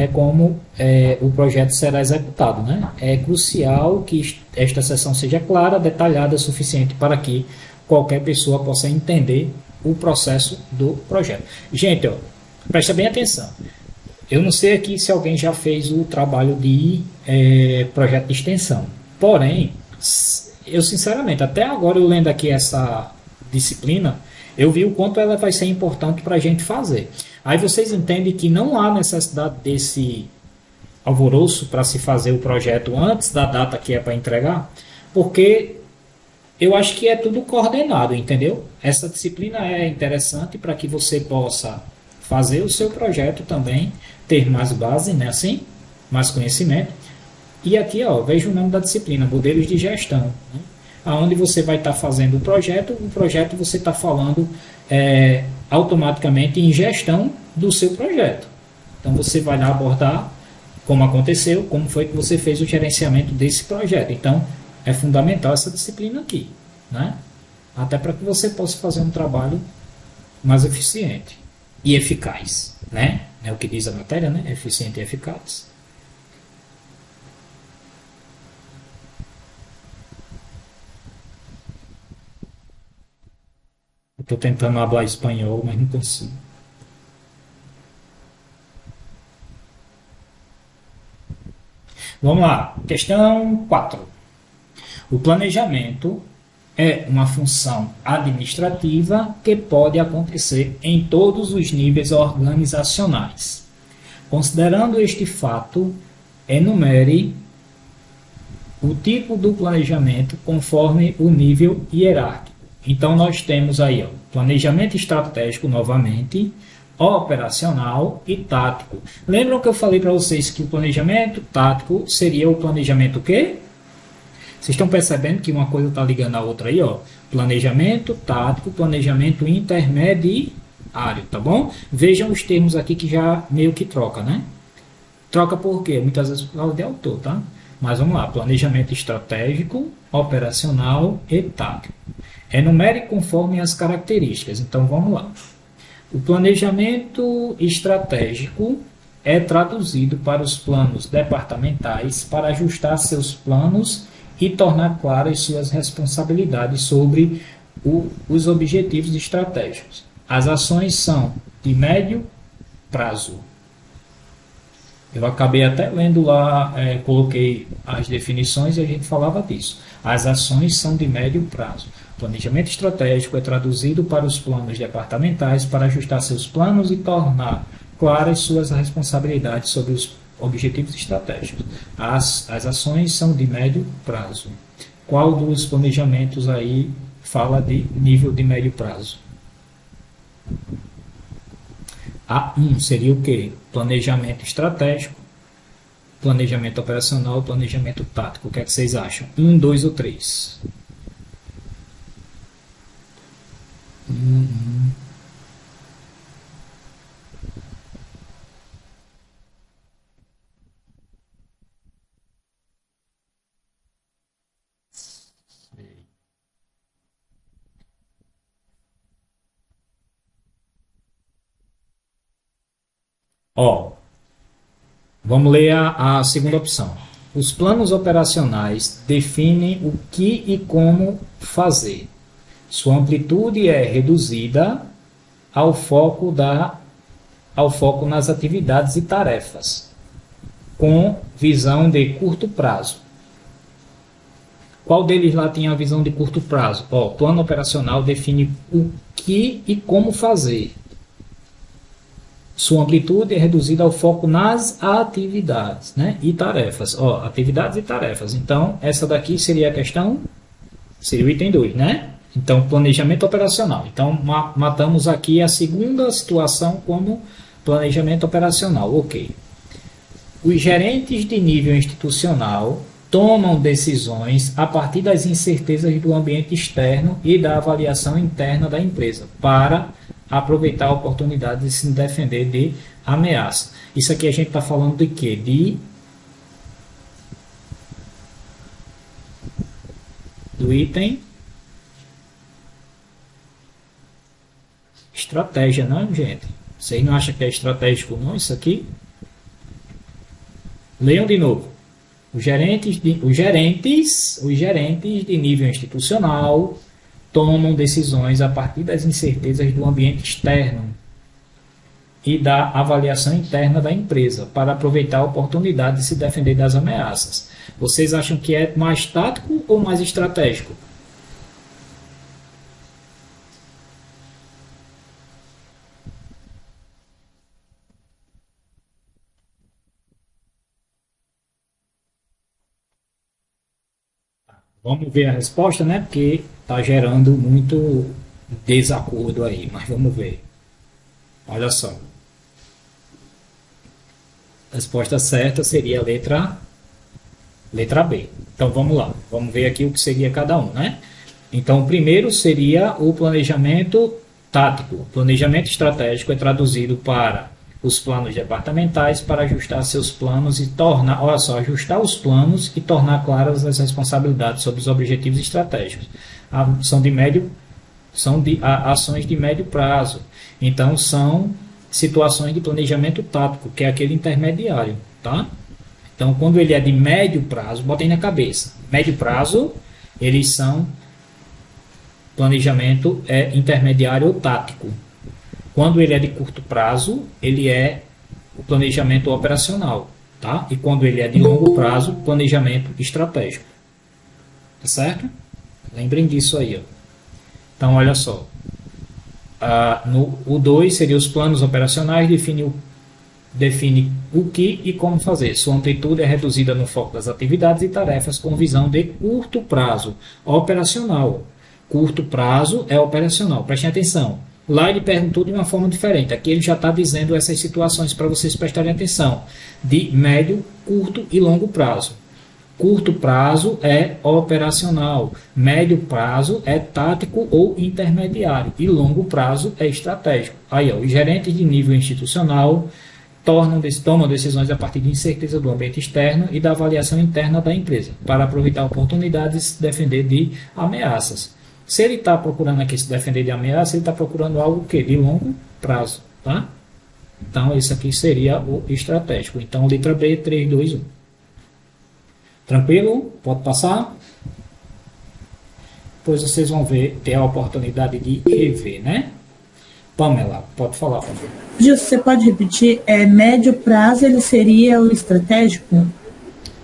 o projeto será executado, né? É crucial que esta seção seja clara, detalhada, suficiente para que qualquer pessoa possa entender o processo do projeto. Gente, ó, presta bem atenção. Eu não sei aqui se alguém já fez o trabalho de projeto de extensão. Porém, eu sinceramente, até agora eu lendo aqui essa disciplina, eu vi o quanto ela vai ser importante para a gente fazer. Aí vocês entendem que não há necessidade desse alvoroço para se fazer o projeto antes da data que é para entregar, porque eu acho que é tudo coordenado, entendeu? Essa disciplina é interessante para que você possa fazer o seu projeto também, ter mais base, né, assim, mais conhecimento. E aqui, ó, veja o nome da disciplina, modelos de gestão, né? Onde você vai estar fazendo o projeto você está falando automaticamente em gestão do seu projeto. Então você vai lá abordar como aconteceu, como foi que você fez o gerenciamento desse projeto. Então é fundamental essa disciplina aqui, né? Até para que você possa fazer um trabalho mais eficiente e eficaz, né? É o que diz a matéria, né? Eficiente e eficaz. Estou tentando falar espanhol, mas não consigo. Vamos lá. Questão 4. O planejamento é uma função administrativa que pode acontecer em todos os níveis organizacionais. Considerando este fato, enumere o tipo do planejamento conforme o nível hierárquico. Então, nós temos aí, ó, planejamento estratégico novamente, operacional e tático. Lembram que eu falei para vocês que o planejamento tático seria o planejamento o quê? Vocês estão percebendo que uma coisa está ligando a outra aí, ó? Planejamento tático, planejamento intermediário, tá bom? Vejam os termos aqui que já meio que troca, né? Troca por quê? Muitas vezes por causa de autor, tá? Mas vamos lá, planejamento estratégico, operacional e tático. Enumere conforme as características. Então vamos lá. O planejamento estratégico é traduzido para os planos departamentais para ajustar seus planos e tornar claras suas responsabilidades sobre os objetivos estratégicos. As ações são de médio prazo. Eu acabei até lendo lá, coloquei as definições e a gente falava disso. As ações são de médio prazo. O planejamento estratégico é traduzido para os planos departamentais para ajustar seus planos e tornar claras suas responsabilidades sobre os objetivos estratégicos. As ações são de médio prazo. Qual dos planejamentos aí fala de nível de médio prazo? A1 seria o quê? Planejamento estratégico, planejamento operacional, planejamento tático. O que é que vocês acham? 1, 2 ou 3? Ó, vamos ler a segunda opção. Os planos operacionais definem o que e como fazer. Sua amplitude é reduzida ao foco nas atividades e tarefas, com visão de curto prazo. Qual deles lá tem a visão de curto prazo? O plano operacional define o que e como fazer. Sua amplitude é reduzida ao foco nas atividades, né, e tarefas. Atividades e tarefas. Então, essa daqui seria a questão, seria o item 2, né? Então, planejamento operacional. Então, matamos aqui a segunda situação como planejamento operacional. Ok. Os gerentes de nível institucional tomam decisões a partir das incertezas do ambiente externo e da avaliação interna da empresa para aproveitar a oportunidade de se defender de ameaça. Isso aqui a gente está falando de quê? Do item estratégia, não, gente? Vocês não acham que é estratégico, não, isso aqui? Leiam de novo. Os gerentes de nível institucional tomam decisões a partir das incertezas do ambiente externo e da avaliação interna da empresa para aproveitar a oportunidade de se defender das ameaças. Vocês acham que é mais tático ou mais estratégico? Vamos ver a resposta, né? Porque está gerando muito desacordo aí, mas vamos ver. Olha só. A resposta certa seria a letra B. Então vamos lá. Vamos ver aqui o que seria cada um, né? Então o primeiro seria o planejamento tático. O planejamento estratégico é traduzido para os planos departamentais para ajustar seus planos e tornar, olha só, ajustar os planos e tornar claras as responsabilidades sobre os objetivos estratégicos. São ações de médio prazo. Então são situações de planejamento tático, que é aquele intermediário, tá? Então quando ele é de médio prazo, botem na cabeça. Médio prazo, eles são planejamento intermediário ou tático. Quando ele é de curto prazo, ele é o planejamento operacional, tá? E quando ele é de longo prazo, planejamento estratégico. Tá certo? Lembrem disso aí, ó. Então, olha só. O 2 seria os planos operacionais, define o que e como fazer. Sua amplitude é reduzida no foco das atividades e tarefas com visão de curto prazo operacional. Curto prazo é operacional. Prestem atenção. Lá ele perguntou de uma forma diferente. Aqui ele já está dizendo essas situações para vocês prestarem atenção. De médio, curto e longo prazo. Curto prazo é operacional. Médio prazo é tático ou intermediário. E longo prazo é estratégico. Aí, ó, os gerentes de nível institucional tomam decisões a partir de incerteza do ambiente externo e da avaliação interna da empresa, para aproveitar oportunidades e se defender de ameaças. Se ele está procurando aqui se defender de ameaça, ele está procurando algo que de longo prazo, tá? Então, esse aqui seria o estratégico. Então, letra B, 3, 2, 1. Tranquilo? Pode passar? Depois vocês vão ter a oportunidade de rever, né? Pamela, pode falar, por favor. Gilson, você pode repetir? Médio prazo ele seria o estratégico?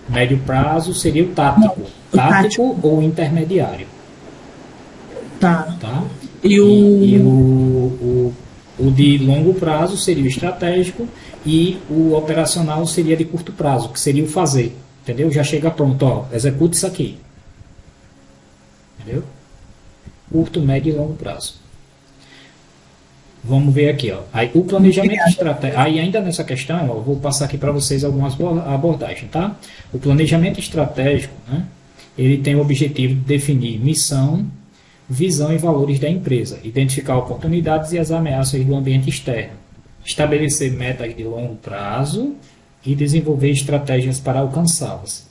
Médio prazo seria o tático. Não, tático ou intermediário. Tá. E o de longo prazo seria o estratégico e o operacional seria de curto prazo, que seria o fazer. Entendeu? Já chega pronto, ó, executa isso aqui. Entendeu? Curto, médio e longo prazo. Vamos ver aqui, ó. Aí, o planejamento estratégico. Aí, ainda nessa questão, ó, eu vou passar aqui para vocês algumas abordagens, tá? O planejamento estratégico, né, ele tem o objetivo de definir missão, visão e valores da empresa, identificar oportunidades e as ameaças do ambiente externo, estabelecer metas de longo prazo e desenvolver estratégias para alcançá-las.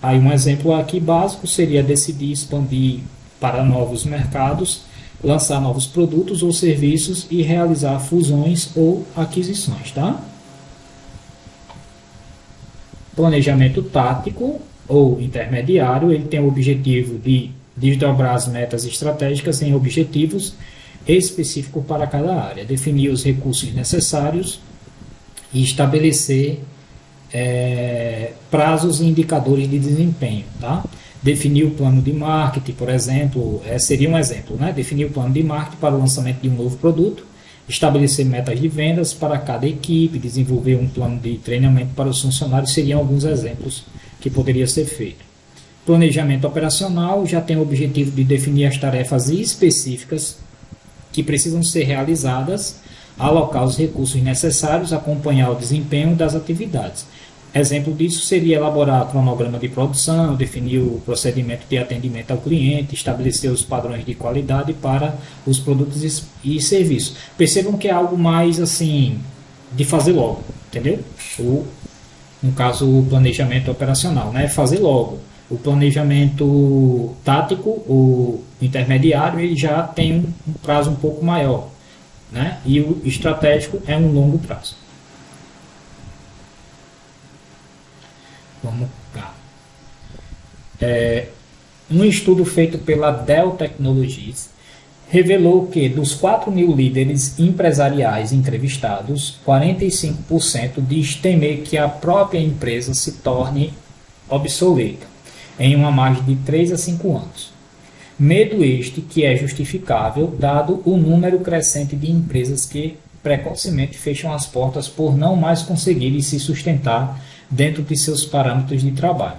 Aí um exemplo aqui básico seria decidir expandir para novos mercados, lançar novos produtos ou serviços e realizar fusões ou aquisições, tá? Planejamento tático ou intermediário, ele tem o objetivo de desdobrar as metas estratégicas em objetivos específicos para cada área, definir os recursos necessários e estabelecer prazos e indicadores de desempenho, tá? Definir o plano de marketing, por exemplo, seria um exemplo, né? Definir o plano de marketing para o lançamento de um novo produto, estabelecer metas de vendas para cada equipe, desenvolver um plano de treinamento para os funcionários, seriam alguns exemplos que poderia ser feito. Planejamento operacional já tem o objetivo de definir as tarefas específicas que precisam ser realizadas, alocar os recursos necessários, acompanhar o desempenho das atividades. Exemplo disso seria elaborar cronograma de produção, definir o procedimento de atendimento ao cliente, estabelecer os padrões de qualidade para os produtos e serviços. Percebam que é algo mais assim, de fazer logo, entendeu? No caso, o planejamento operacional, né? Fazer logo. O planejamento tático, o intermediário, ele já tem um prazo um pouco maior, né? E o estratégico é um longo prazo. Vamos cá. Um estudo feito pela Dell Technologies revelou que dos 4.000 líderes empresariais entrevistados, 45% diz temer que a própria empresa se torne obsoleta em uma margem de 3 a 5 anos. Medo este que é justificável, dado o número crescente de empresas que precocemente fecham as portas por não mais conseguirem se sustentar dentro de seus parâmetros de trabalho.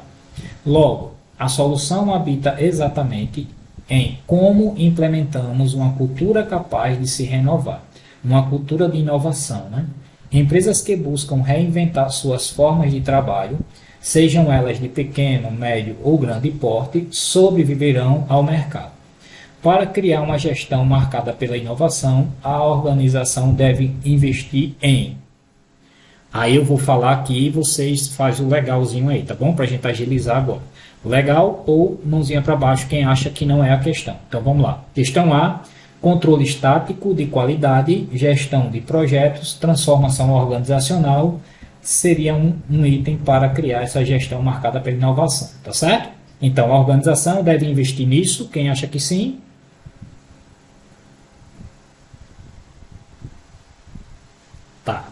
Logo, a solução habita exatamente em como implementamos uma cultura capaz de se renovar, uma cultura de inovação, né? Empresas que buscam reinventar suas formas de trabalho, sejam elas de pequeno, médio ou grande porte, sobreviverão ao mercado. Para criar uma gestão marcada pela inovação, a organização deve investir em... Aí eu vou falar aqui e vocês fazem o legalzinho aí, tá bom? Para a gente agilizar agora. Legal ou mãozinha para baixo, quem acha que não é a questão. Então vamos lá. Questão A, controle estático de qualidade, gestão de projetos, transformação organizacional, seria um item para criar essa gestão marcada pela inovação, tá certo? Então a organização deve investir nisso, quem acha que sim? Tá.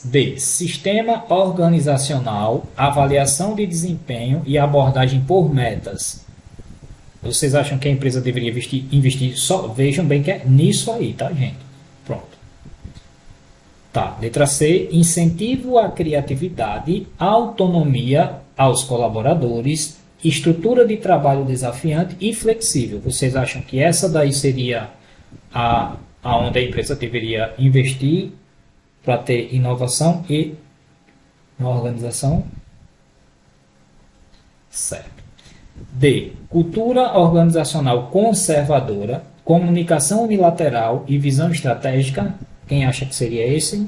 B. Sistema organizacional, avaliação de desempenho e abordagem por metas. Vocês acham que a empresa deveria investir só? Vejam bem que é nisso aí, tá, gente? Pronto. Tá. Letra C. Incentivo à criatividade, autonomia aos colaboradores, estrutura de trabalho desafiante e flexível. Vocês acham que essa daí seria aonde a empresa deveria investir para ter inovação e uma organização? Certo. D. Cultura organizacional conservadora, comunicação unilateral e visão estratégica. Quem acha que seria esse?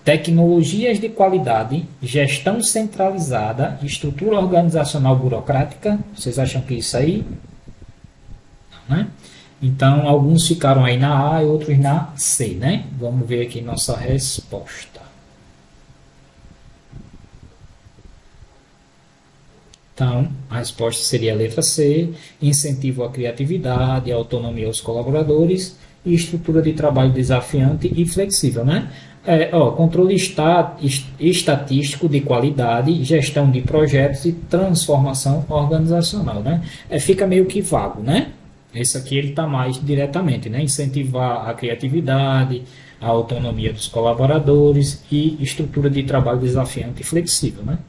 Tecnologias de qualidade, gestão centralizada, estrutura organizacional burocrática. Vocês acham que é isso aí? Não, né? Então, alguns ficaram aí na A e outros na C, né? Vamos ver aqui nossa resposta. Então, a resposta seria a letra C, incentivo à criatividade, autonomia aos colaboradores e estrutura de trabalho desafiante e flexível, né? Controle estatístico de qualidade, gestão de projetos e transformação organizacional, né? Fica meio que vago, né? Esse aqui ele está mais diretamente, né? Incentivar a criatividade, a autonomia dos colaboradores e estrutura de trabalho desafiante e flexível, né?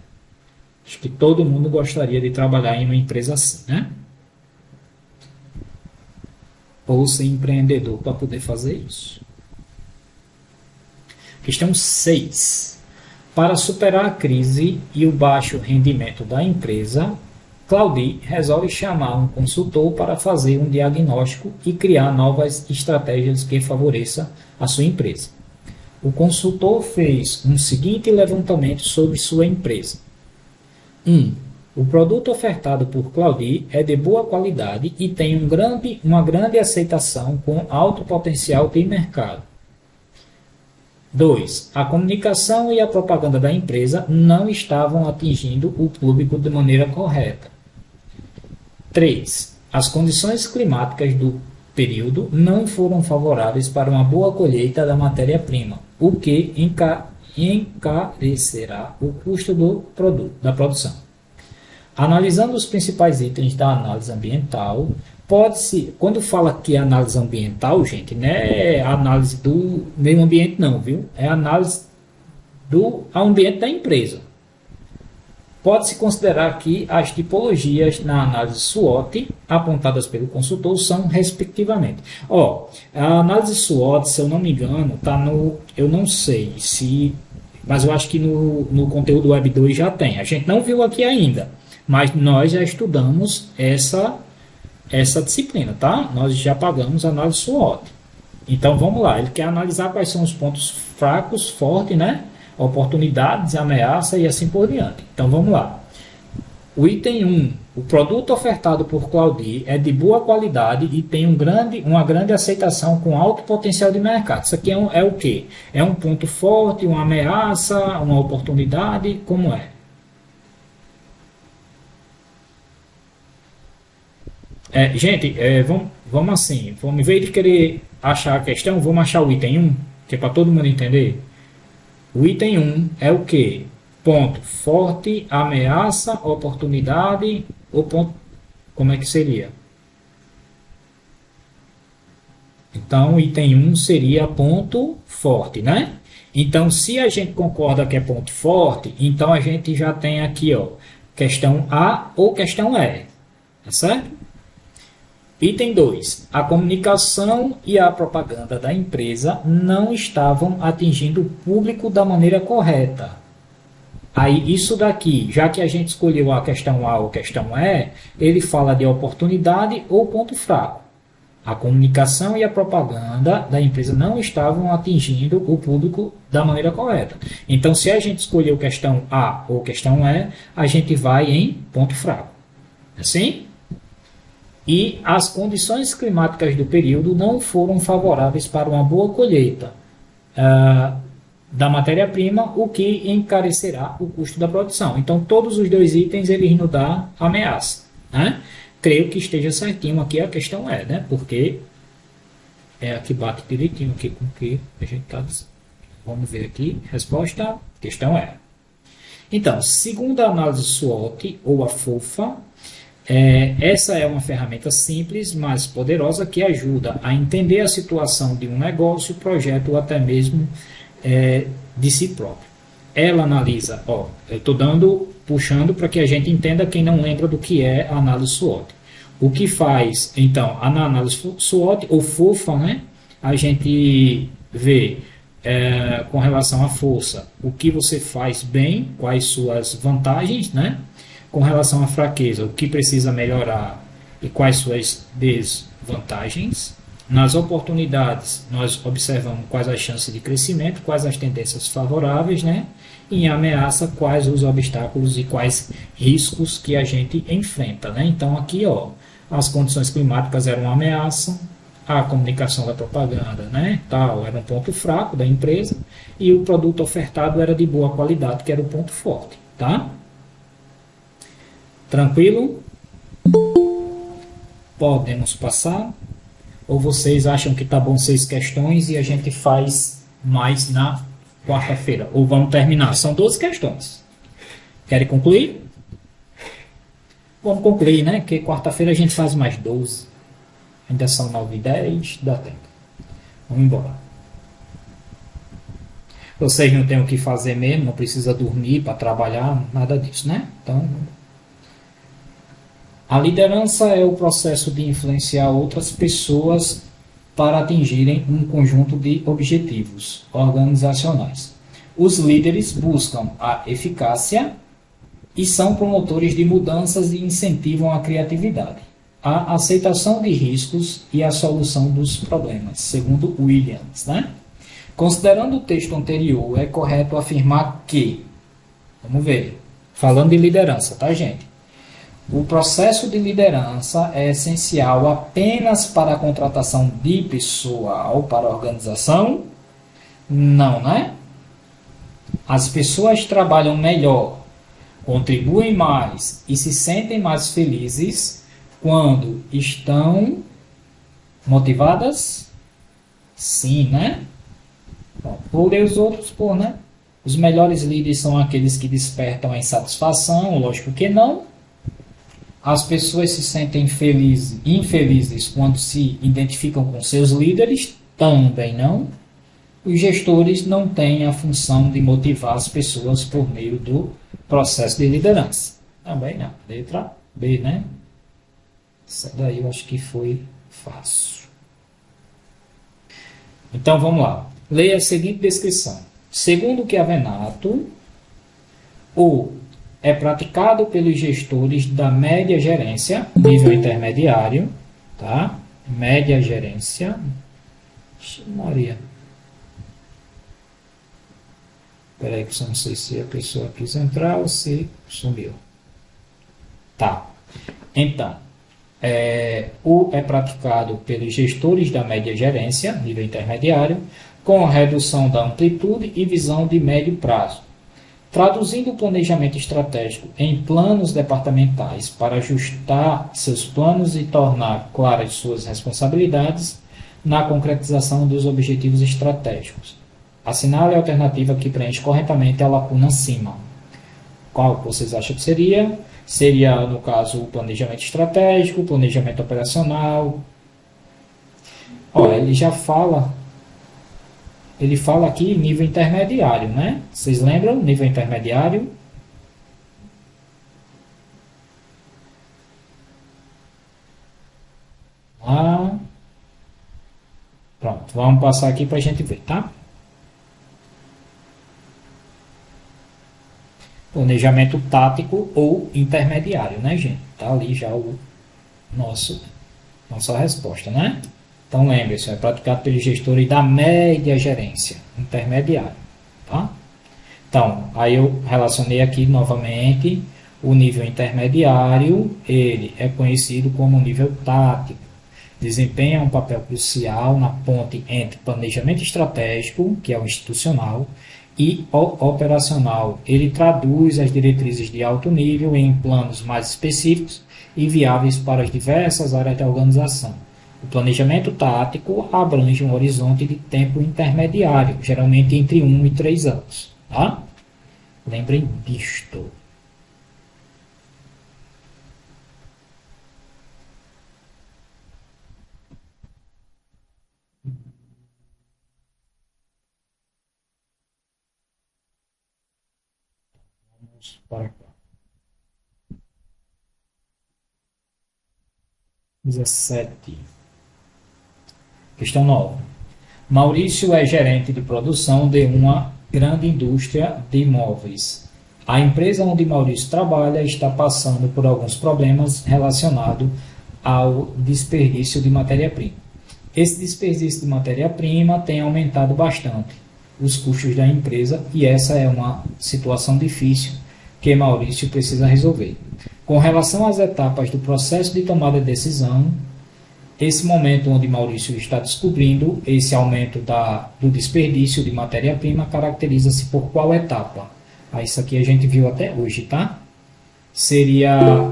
Acho que todo mundo gostaria de trabalhar em uma empresa assim, né? Ou ser empreendedor para poder fazer isso. Questão 6. Para superar a crise e o baixo rendimento da empresa, Claudie resolve chamar um consultor para fazer um diagnóstico e criar novas estratégias que favoreçam a sua empresa. O consultor fez um seguinte levantamento sobre sua empresa. 1. O produto ofertado por Claudie é de boa qualidade e tem uma grande aceitação com alto potencial de mercado. 2. A comunicação e a propaganda da empresa não estavam atingindo o público de maneira correta. 3. As condições climáticas do período não foram favoráveis para uma boa colheita da matéria-prima, o que encarecerá o custo do produto, da produção. Analisando os principais itens da análise ambiental, pode-se, quando fala aqui análise ambiental, gente, não é a análise do meio ambiente não, viu? É a análise do ambiente da empresa. Pode-se considerar que as tipologias na análise SWOT apontadas pelo consultor são respectivamente. A análise SWOT, se eu não me engano, está no, eu não sei se, mas eu acho que no conteúdo Web 2 já tem. A gente não viu aqui ainda, mas nós já estudamos essa disciplina, tá? Nós já pagamos a análise SWOT. Então vamos lá, ele quer analisar quais são os pontos fracos, fortes, né? Oportunidades, ameaça e assim por diante. Então vamos lá. O item 1, o produto ofertado por Claudie é de boa qualidade e tem uma grande aceitação com alto potencial de mercado. Isso aqui é o quê? É um ponto forte, uma ameaça, uma oportunidade, como é? Gente, vamos assim, em vez de querer achar a questão, vamos achar o item 1, que é para todo mundo entender. O item 1 é o quê? Ponto forte, ameaça, oportunidade, ou ponto, como é que seria? Então, o item 1 seria ponto forte, né? Então, se a gente concorda que é ponto forte, então a gente já tem aqui, ó, questão A ou questão E, tá certo? Item 2. A comunicação e a propaganda da empresa não estavam atingindo o público da maneira correta. Aí, isso daqui, já que a gente escolheu a questão A ou questão E, ele fala de oportunidade ou ponto fraco. A comunicação e a propaganda da empresa não estavam atingindo o público da maneira correta. Então, se a gente escolheu questão A ou questão E, a gente vai em ponto fraco. Assim? E as condições climáticas do período não foram favoráveis para uma boa colheita da matéria-prima, o que encarecerá o custo da produção. Então, todos os dois itens eles nos dão ameaça, né? Creio que esteja certinho aqui a questão é, né? Porque é a que bate direitinho aqui com o que a gente está dizendo. Vamos ver aqui. Resposta, questão é. Então, segundo a análise SWOT, ou a FOFA, essa é uma ferramenta simples, mas poderosa, que ajuda a entender a situação de um negócio, projeto ou até mesmo de si próprio. Ela analisa, eu estou puxando para que a gente entenda quem não lembra do que é a análise SWOT. O que faz, então, na análise SWOT, ou FOFA, né, a gente vê com relação à força, o que você faz bem, quais suas vantagens, né? Com relação à fraqueza, o que precisa melhorar e quais suas desvantagens. Nas oportunidades, nós observamos quais as chances de crescimento, quais as tendências favoráveis, né? E em ameaça, quais os obstáculos e quais riscos que a gente enfrenta, né? Então, aqui, as condições climáticas eram uma ameaça, a comunicação da propaganda, né? Era um ponto fraco da empresa, e o produto ofertado era de boa qualidade, que era o ponto forte, tá? Tranquilo? Podemos passar? Ou vocês acham que tá bom 6 questões e a gente faz mais na quarta-feira? Ou vamos terminar? São 12 questões. Querem concluir? Vamos concluir, né? Porque quarta-feira a gente faz mais 12. Ainda são 9h10, dá tempo. Vamos embora. Vocês não têm o que fazer mesmo, não precisa dormir para trabalhar, nada disso, né? Então... A liderança é o processo de influenciar outras pessoas para atingirem um conjunto de objetivos organizacionais. Os líderes buscam a eficácia e são promotores de mudanças e incentivam a criatividade, a aceitação de riscos e a solução dos problemas, segundo Williams, né? Considerando o texto anterior, é correto afirmar que, vamos ver, falando de liderança, tá, gente? O processo de liderança é essencial apenas para a contratação de pessoal para a organização? Não, né? As pessoas trabalham melhor, contribuem mais e se sentem mais felizes quando estão motivadas? Sim, né? Bom, vou ler os outros, pô, né? Os melhores líderes são aqueles que despertam a insatisfação, lógico que não. As pessoas se sentem infelizes quando se identificam com seus líderes, também não. Os gestores não têm a função de motivar as pessoas por meio do processo de liderança. Também não. Letra B, né? Essa daí eu acho que foi fácil. Então vamos lá. Leia a seguinte descrição. Segundo Chiavenato, o é praticado pelos gestores da média gerência, nível intermediário, tá? Média gerência. Maria. Espera aí, que eu não sei se a pessoa quis entrar ou se sumiu. Tá. Então, o é praticado pelos gestores da média gerência, nível intermediário, com redução da amplitude e visão de médio prazo. Traduzindo o planejamento estratégico em planos departamentais para ajustar seus planos e tornar claras suas responsabilidades na concretização dos objetivos estratégicos. Assinale a alternativa que preenche corretamente a lacuna acima. Qual vocês acham que seria? Seria, no caso, o planejamento estratégico, o planejamento operacional. Olha, ele fala aqui nível intermediário, né? Vocês lembram? Nível intermediário. Ah, pronto, vamos passar aqui para a gente ver, tá? Planejamento tático ou intermediário, né, gente? Tá ali já nossa resposta, né? Então lembre-se, é praticado pelos gestores da média gerência, intermediário, tá? Então, aí eu relacionei aqui novamente o nível intermediário, ele é conhecido como nível tático. Desempenha um papel crucial na ponte entre planejamento estratégico, que é o institucional, e o operacional. Ele traduz as diretrizes de alto nível em planos mais específicos e viáveis para as diversas áreas da organização. O planejamento tático abrange um horizonte de tempo intermediário, geralmente entre 1 e 3 anos. Tá? Lembrem disto. Vamos para cá. 17. Questão 9. Maurício é gerente de produção de uma grande indústria de imóveis. A empresa onde Maurício trabalha está passando por alguns problemas relacionados ao desperdício de matéria-prima. Esse desperdício de matéria-prima tem aumentado bastante os custos da empresa e essa é uma situação difícil que Maurício precisa resolver. Com relação às etapas do processo de tomada de decisão, esse momento onde Maurício está descobrindo esse aumento do desperdício de matéria-prima caracteriza-se por qual etapa? Isso aqui a gente viu até hoje, tá? Seria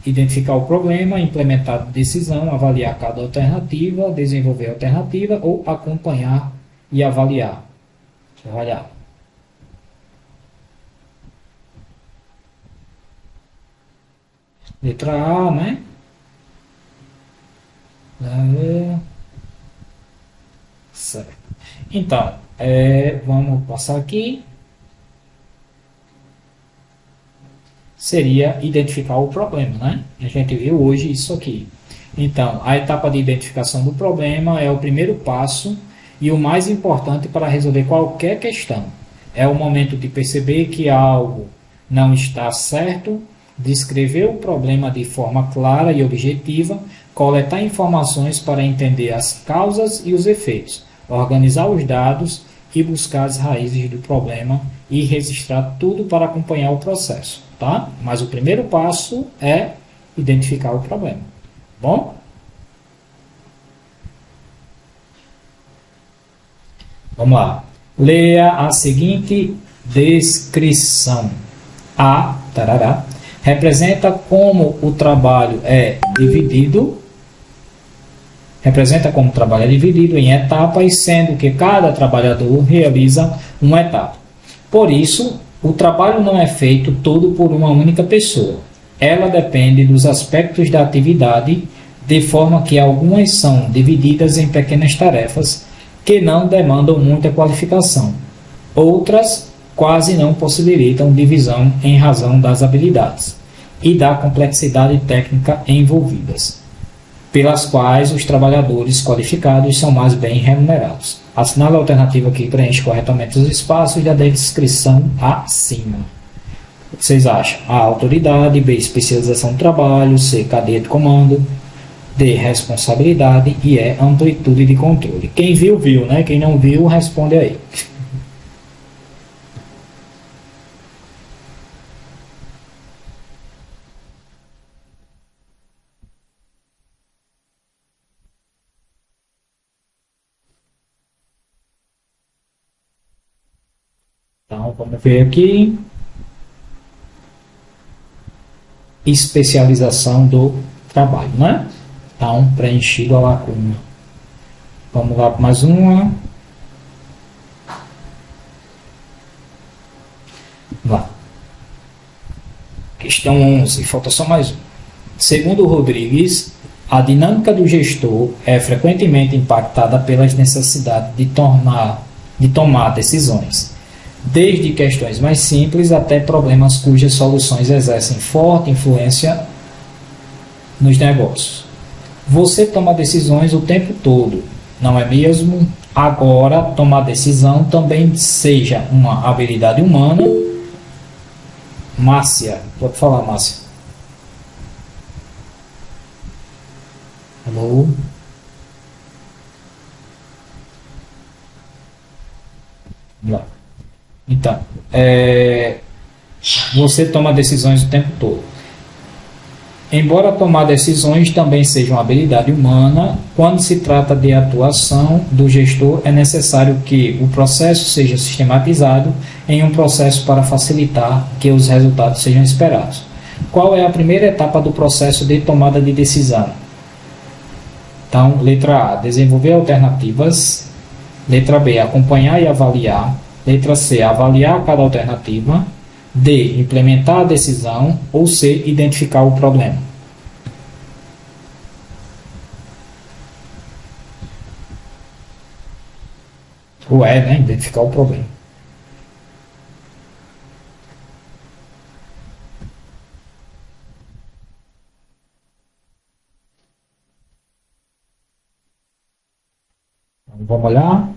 identificar o problema, implementar a decisão, avaliar cada alternativa, desenvolver a alternativa ou acompanhar e avaliar. Letra A, né? Certo. Então, vamos passar aqui. Seria identificar o problema, né? A gente viu hoje isso aqui. Então, a etapa de identificação do problema é o primeiro passo e o mais importante para resolver qualquer questão. É o momento de perceber que algo não está certo, descrever o problema de forma clara e objetiva, coletar informações para entender as causas e os efeitos, organizar os dados e buscar as raízes do problema e registrar tudo para acompanhar o processo, tá? Mas o primeiro passo é identificar o problema. Bom? Vamos lá. Leia a seguinte descrição. A, tarará, representa como o trabalho é dividido. Representa como o trabalho é dividido em etapas, sendo que cada trabalhador realiza uma etapa. Por isso, o trabalho não é feito todo por uma única pessoa. Ela depende dos aspectos da atividade, de forma que algumas são divididas em pequenas tarefas que não demandam muita qualificação. Outras quase não possibilitam divisão em razão das habilidades e da complexidade técnica envolvidas, pelas quais os trabalhadores qualificados são mais bem remunerados. Assinale a alternativa que preenche corretamente os espaços da descrição acima. O que vocês acham? A, autoridade. B, especialização do trabalho. C, cadeia de comando. D, responsabilidade. E E, amplitude de controle. Quem viu, viu, né? Quem não viu, responde aí. Então, vamos ver aqui. Especialização do trabalho, né? Então, preenchido a lacuna. Vamos lá para mais uma. Lá. Questão 11. Falta só mais um. Segundo Rodrigues, a dinâmica do gestor é frequentemente impactada pelas necessidades de tomar decisões, desde questões mais simples até problemas cujas soluções exercem forte influência nos negócios. Você toma decisões o tempo todo, não é mesmo? Agora, tomar decisão também seja uma habilidade humana. Márcia, pode falar, Márcia. Alô? Vamos lá. Então, você toma decisões o tempo todo. Embora tomar decisões também seja uma habilidade humana, quando se trata de atuação do gestor, é necessário que o processo seja sistematizado em um processo para facilitar que os resultados sejam esperados. Qual é a primeira etapa do processo de tomada de decisão? Então, letra A, desenvolver alternativas. Letra B, acompanhar e avaliar. Letra C, avaliar cada alternativa. D, implementar a decisão. Ou C, identificar o problema. Ou é, né? Identificar o problema. Então, vamos olhar.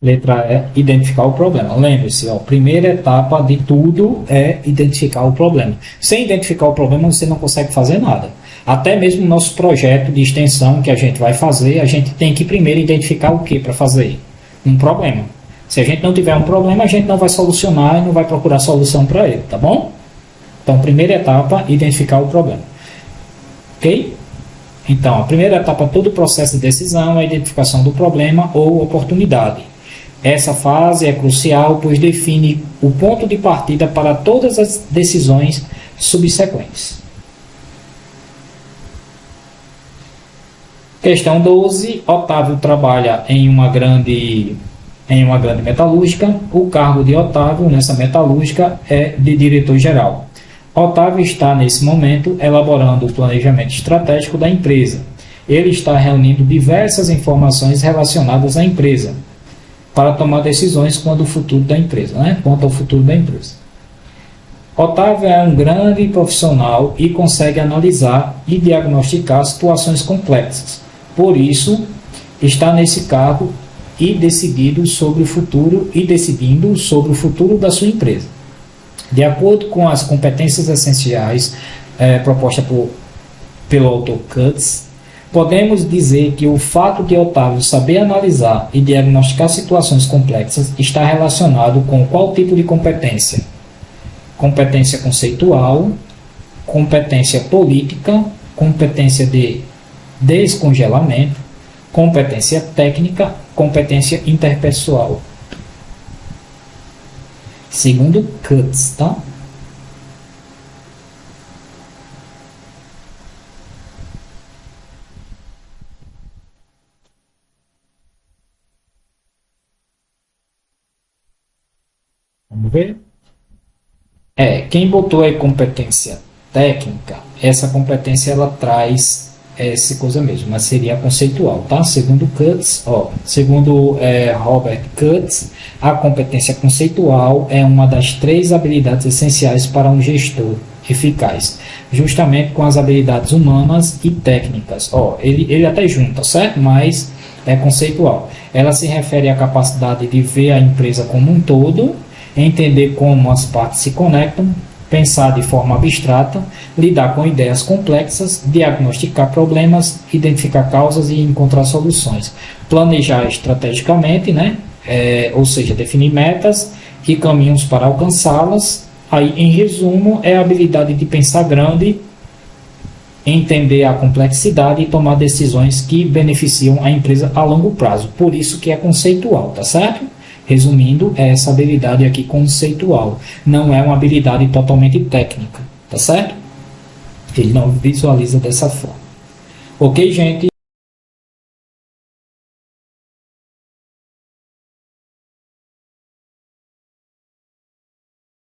Letra E, identificar o problema. Lembre-se, a primeira etapa de tudo é identificar o problema. Sem identificar o problema, você não consegue fazer nada. Até mesmo no nosso projeto de extensão que a gente vai fazer, a gente tem que primeiro identificar o que para fazer? Um problema. Se a gente não tiver um problema, a gente não vai solucionar e não vai procurar solução para ele, tá bom? Então, primeira etapa, identificar o problema. Ok? Então, a primeira etapa, todo o processo de decisão é a identificação do problema ou oportunidade. Essa fase é crucial, pois define o ponto de partida para todas as decisões subsequentes. Questão 12. Otávio trabalha em uma grande metalúrgica. O cargo de Otávio nessa metalúrgica é de diretor-geral. Otávio está, nesse momento, elaborando o planejamento estratégico da empresa. Ele está reunindo diversas informações relacionadas à empresa para tomar decisões quanto ao futuro da empresa, quanto ao futuro da empresa. Otávio é um grande profissional e consegue analisar e diagnosticar situações complexas. Por isso, está nesse cargo e decidindo sobre o futuro da sua empresa. De acordo com as competências essenciais propostas pelo autor Cutts, podemos dizer que o fato de Otávio saber analisar e diagnosticar situações complexas está relacionado com qual tipo de competência? Competência conceitual, competência política competência de descongelamento, competência técnica, competência interpessoal. Segundo Cutts, tá? Vamos ver? Quem botou aí competência técnica, essa competência ela traz essa coisa mesmo, mas seria conceitual, tá? Segundo Cutts, segundo Robert Cutts, a competência conceitual é uma das 3 habilidades essenciais para um gestor eficaz, justamente com as habilidades humanas e técnicas. Ele até junta, certo? Mas é conceitual. Ela se refere à capacidade de ver a empresa como um todo, entender como as partes se conectam, pensar de forma abstrata, lidar com ideias complexas, diagnosticar problemas, identificar causas e encontrar soluções, planejar estrategicamente, né? Ou seja, definir metas e caminhos para alcançá-las. Aí, em resumo, é a habilidade de pensar grande, entender a complexidade e tomar decisões que beneficiam a empresa a longo prazo. Por isso que é conceitual, tá certo? Resumindo, é essa habilidade aqui conceitual. Não é uma habilidade totalmente técnica, tá certo? Ele não visualiza dessa forma. Ok, gente?